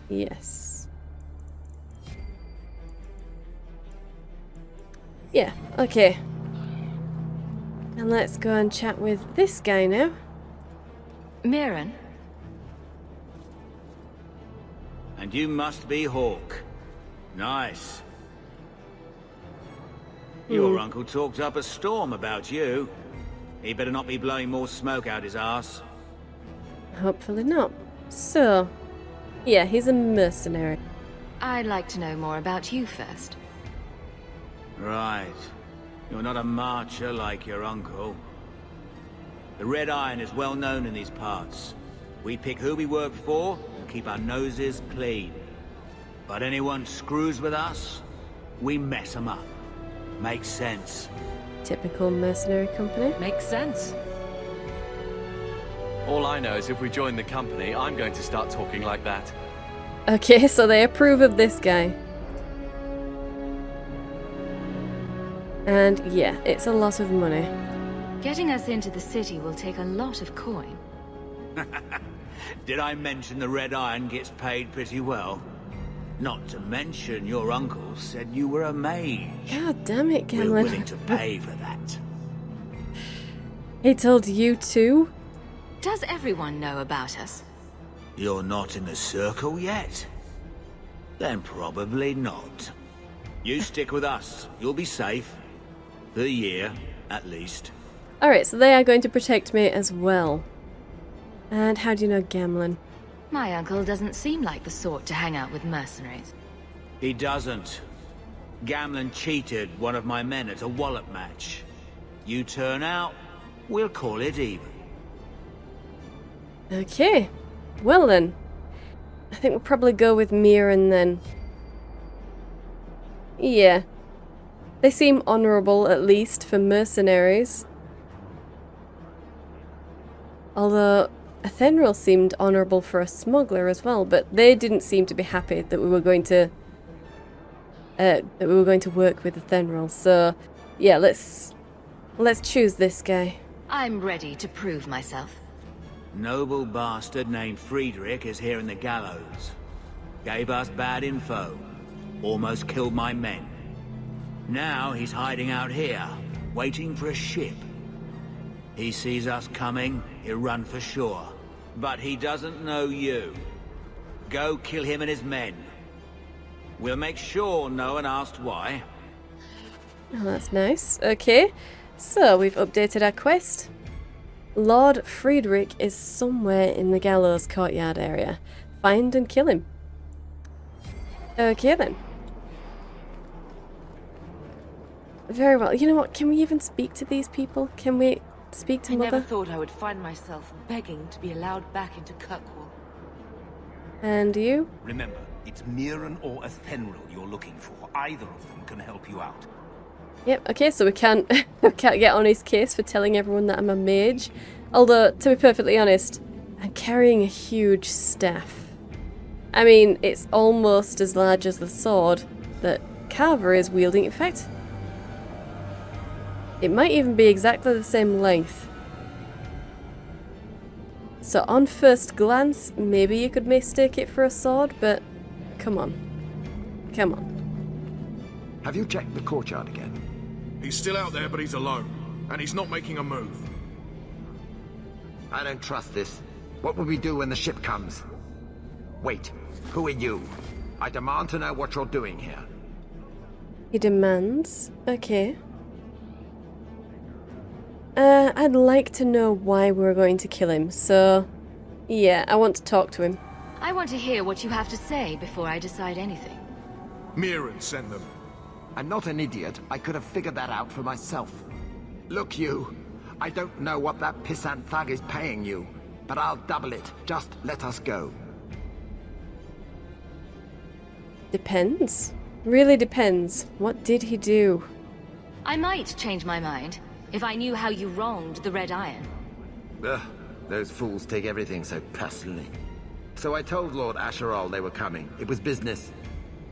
Speaker 1: Yes. Yeah, okay. And let's go and chat with this guy now.
Speaker 6: Mirren?
Speaker 15: And you must be Hawke. Nice. Your uncle talked up a storm about you. He better not be blowing more smoke out his arse.
Speaker 1: Hopefully not. So, yeah, he's a mercenary.
Speaker 10: I'd like to know more about you first.
Speaker 15: Right. You're not a marcher like your uncle. The Red Iron is well known in these parts. We pick who we work for and keep our noses clean. But anyone screws with us, we mess them up. Makes sense.
Speaker 1: Typical mercenary company.
Speaker 5: Makes sense.
Speaker 4: All I know is if we join the company, I'm going to start talking like that.
Speaker 1: Okay, so they approve of this guy. And yeah, it's a lot of money.
Speaker 10: Getting us into the city will take a lot of coin.
Speaker 15: Did I mention the Red Iron gets paid pretty well? Not to mention your uncle said you were a mage.
Speaker 1: God damn it, Gamlin.
Speaker 15: We're willing to pay for that.
Speaker 1: He told you too?
Speaker 10: Does everyone know about us?
Speaker 15: You're not in the circle yet? Then probably not. You stick with us. You'll be safe. For a year, at least.
Speaker 1: Alright, so they are going to protect me as well. And how do you know Gamlin?
Speaker 10: My uncle doesn't seem like the sort to hang out with mercenaries.
Speaker 15: He doesn't. Gamlin cheated one of my men at a wallop match. You turn out, we'll call it even.
Speaker 1: Okay. Well then. I think we'll probably go with Mirren then. Yeah. They seem honourable, at least, for mercenaries. Although, Athenril seemed honourable for a smuggler as well, but they didn't seem to be happy that we were going to work with Athenril. So, yeah, let's choose this guy.
Speaker 10: I'm ready to prove myself.
Speaker 15: Noble bastard named Friedrich is here in the gallows. Gave us bad info. Almost killed my men. Now he's hiding out here, waiting for a ship. He sees us coming, he'll run for shore. But he doesn't know you. Go kill him and his men. We'll make sure no one asked why.
Speaker 1: Oh, that's nice. Okay, so we've updated our quest. Lord Friedrich is somewhere in the gallows courtyard area. Find and kill him. Okay then. Very well. You know what? Can we even speak to these people? Can we speak to Mother?
Speaker 6: I never thought I would find myself begging to be allowed back into Kirkwall.
Speaker 1: And you?
Speaker 11: Remember, it's Mirren or Athenril you're looking for. Either of them can help you out.
Speaker 1: Yep, okay, so we can't get on his case for telling everyone that I'm a mage. Although, to be perfectly honest, I'm carrying a huge staff. I mean, it's almost as large as the sword that Carver is wielding. In fact, it might even be exactly the same length. So on first glance, maybe you could mistake it for a sword, but come on. Come on.
Speaker 16: Have you checked the courtyard again?
Speaker 17: He's still out there, but he's alone. And he's not making a move.
Speaker 16: I don't trust this. What will we do when the ship comes? Wait, who are you? I demand to know what you're doing here.
Speaker 1: He demands? Okay. I'd like to know why we're going to kill him, so... yeah, I want to talk to him.
Speaker 10: I want to hear what you have to say before I decide anything.
Speaker 17: Mirren sent them.
Speaker 16: I'm not an idiot. I could have figured that out for myself. Look, you. I don't know what that pissant thug is paying you, but I'll double it. Just let us go.
Speaker 1: Depends. Really depends. What did he do?
Speaker 10: I might change my mind if I knew how you wronged the Red Iron.
Speaker 16: Ugh, those fools take everything so personally. So I told Lord Asherall they were coming. It was business.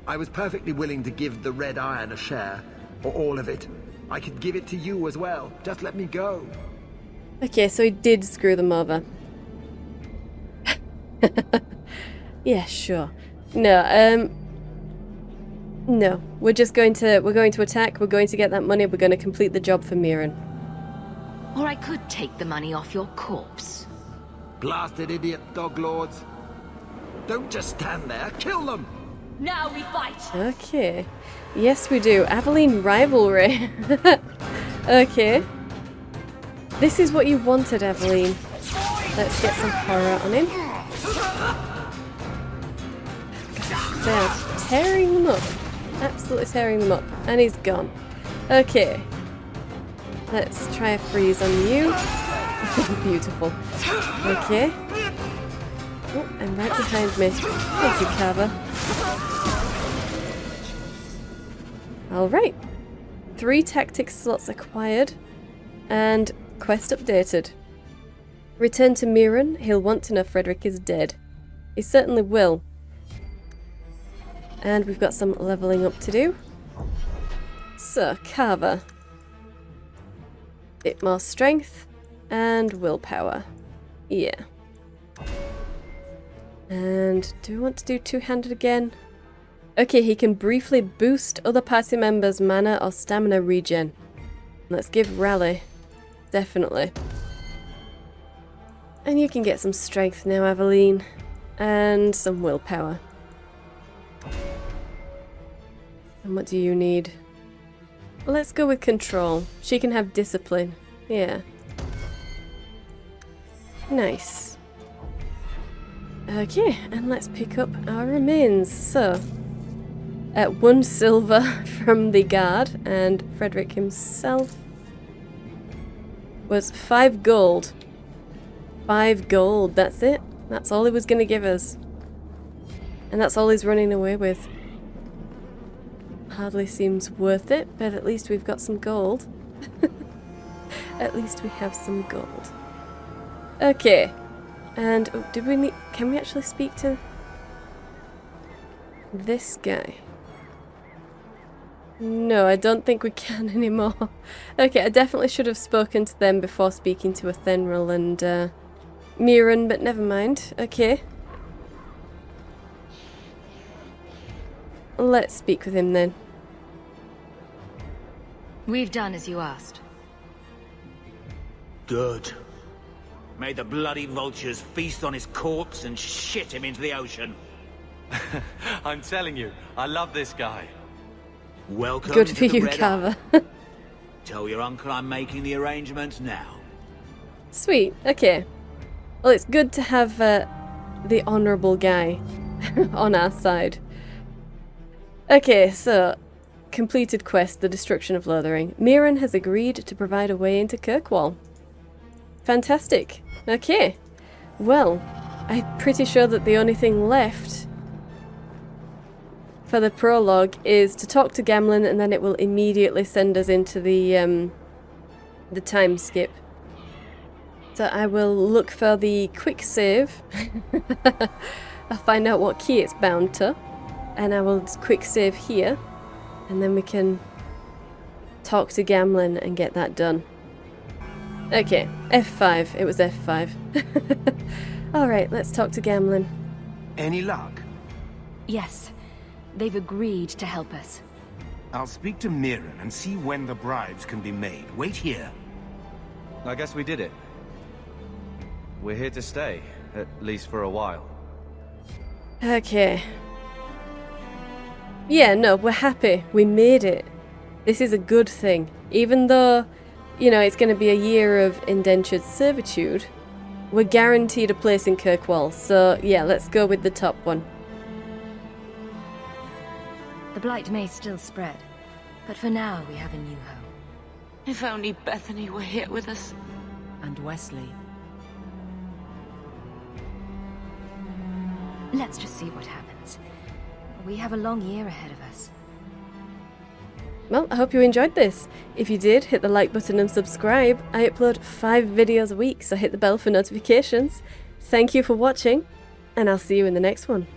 Speaker 16: I was perfectly willing to give the Red Iron a share, or all of it. I could give it to you as well. Just let me go.
Speaker 1: Okay, so he did screw them over. Yeah, sure. No, no. We're going to attack, we're going to get that money, we're going to complete the job for Mirren.
Speaker 10: Or I could take the money off your corpse.
Speaker 16: Blasted idiot dog lords. Don't just stand there, kill them!
Speaker 10: Now we fight!
Speaker 1: Okay. Yes, we do. Aveline rivalry. Okay. This is what you wanted, Aveline. Let's get some horror on him. They are tearing them up. Absolutely tearing them up. And he's gone. Okay. Let's try a freeze on you. Beautiful. Okay. Oh, and right behind me. Thank you, Carver. Alright. 3 tactics slots acquired. And quest updated. Return to Mirren. He'll want to know Frederick is dead. He certainly will. And we've got some leveling up to do. So, Carver. Bit more strength. And willpower. Yeah. And do we want to do two-handed again? Okay, he can briefly boost other party members' mana or stamina regen. Let's give Rally. Definitely. And you can get some strength now, Aveline. And some willpower. And what do you need? Let's go with control. She can have discipline. Yeah. Nice. Okay, and let's pick up our remains. So, 1 silver from the guard, and Frederick himself was 5 gold. 5 gold, that's it. That's all he was going to give us. And that's all he's running away with. Hardly seems worth it, but at least we've got some gold. At least we have some gold. Okay. And oh, did we need... can we actually speak to this guy? No, I don't think we can anymore. Okay, I definitely should have spoken to them before speaking to Athenril and Mirren, but never mind. Okay. Let's speak with him then.
Speaker 10: We've done as you asked.
Speaker 15: Good. May the bloody vultures feast on his corpse and shit him into the ocean.
Speaker 4: I'm telling you, I love this guy.
Speaker 15: Welcome
Speaker 1: Good
Speaker 15: to
Speaker 1: for
Speaker 15: the
Speaker 1: you,
Speaker 15: Red
Speaker 1: Carver.
Speaker 15: Tell your uncle I'm making the arrangements now.
Speaker 1: Sweet, okay. Well, it's good to have the honourable guy on our side. Okay, so, completed quest, the destruction of Lothering. Mirren has agreed to provide a way into Kirkwall. Fantastic. Okay. Well, I'm pretty sure that the only thing left for the prologue is to talk to Gamlen, and then it will immediately send us into the time skip. So I will look for the quick save. I'll find out what key it's bound to, and I will quick save here, and then we can talk to Gamlen and get that done. Okay, F5. It was F5. Alright, let's talk to Gamlen.
Speaker 11: Any luck?
Speaker 10: Yes. They've agreed to help us.
Speaker 11: I'll speak to Mirren and see when the bribes can be made. Wait here.
Speaker 4: I guess we did it. We're here to stay, at least for a while.
Speaker 1: Okay. Yeah, no, we're happy. We made it. This is a good thing. Even though, you know, it's going to be a year of indentured servitude, we're guaranteed a place in Kirkwall. So, yeah, let's go with the top one.
Speaker 10: The blight may still spread, but for now we have a new home.
Speaker 6: If only Bethany were here with us.
Speaker 5: And Wesley.
Speaker 10: Let's just see what happens. We have a long year ahead of us.
Speaker 1: Well, I hope you enjoyed this. If you did, hit the like button and subscribe. I upload 5 videos a week, so hit the bell for notifications. Thank you for watching, and I'll see you in the next one.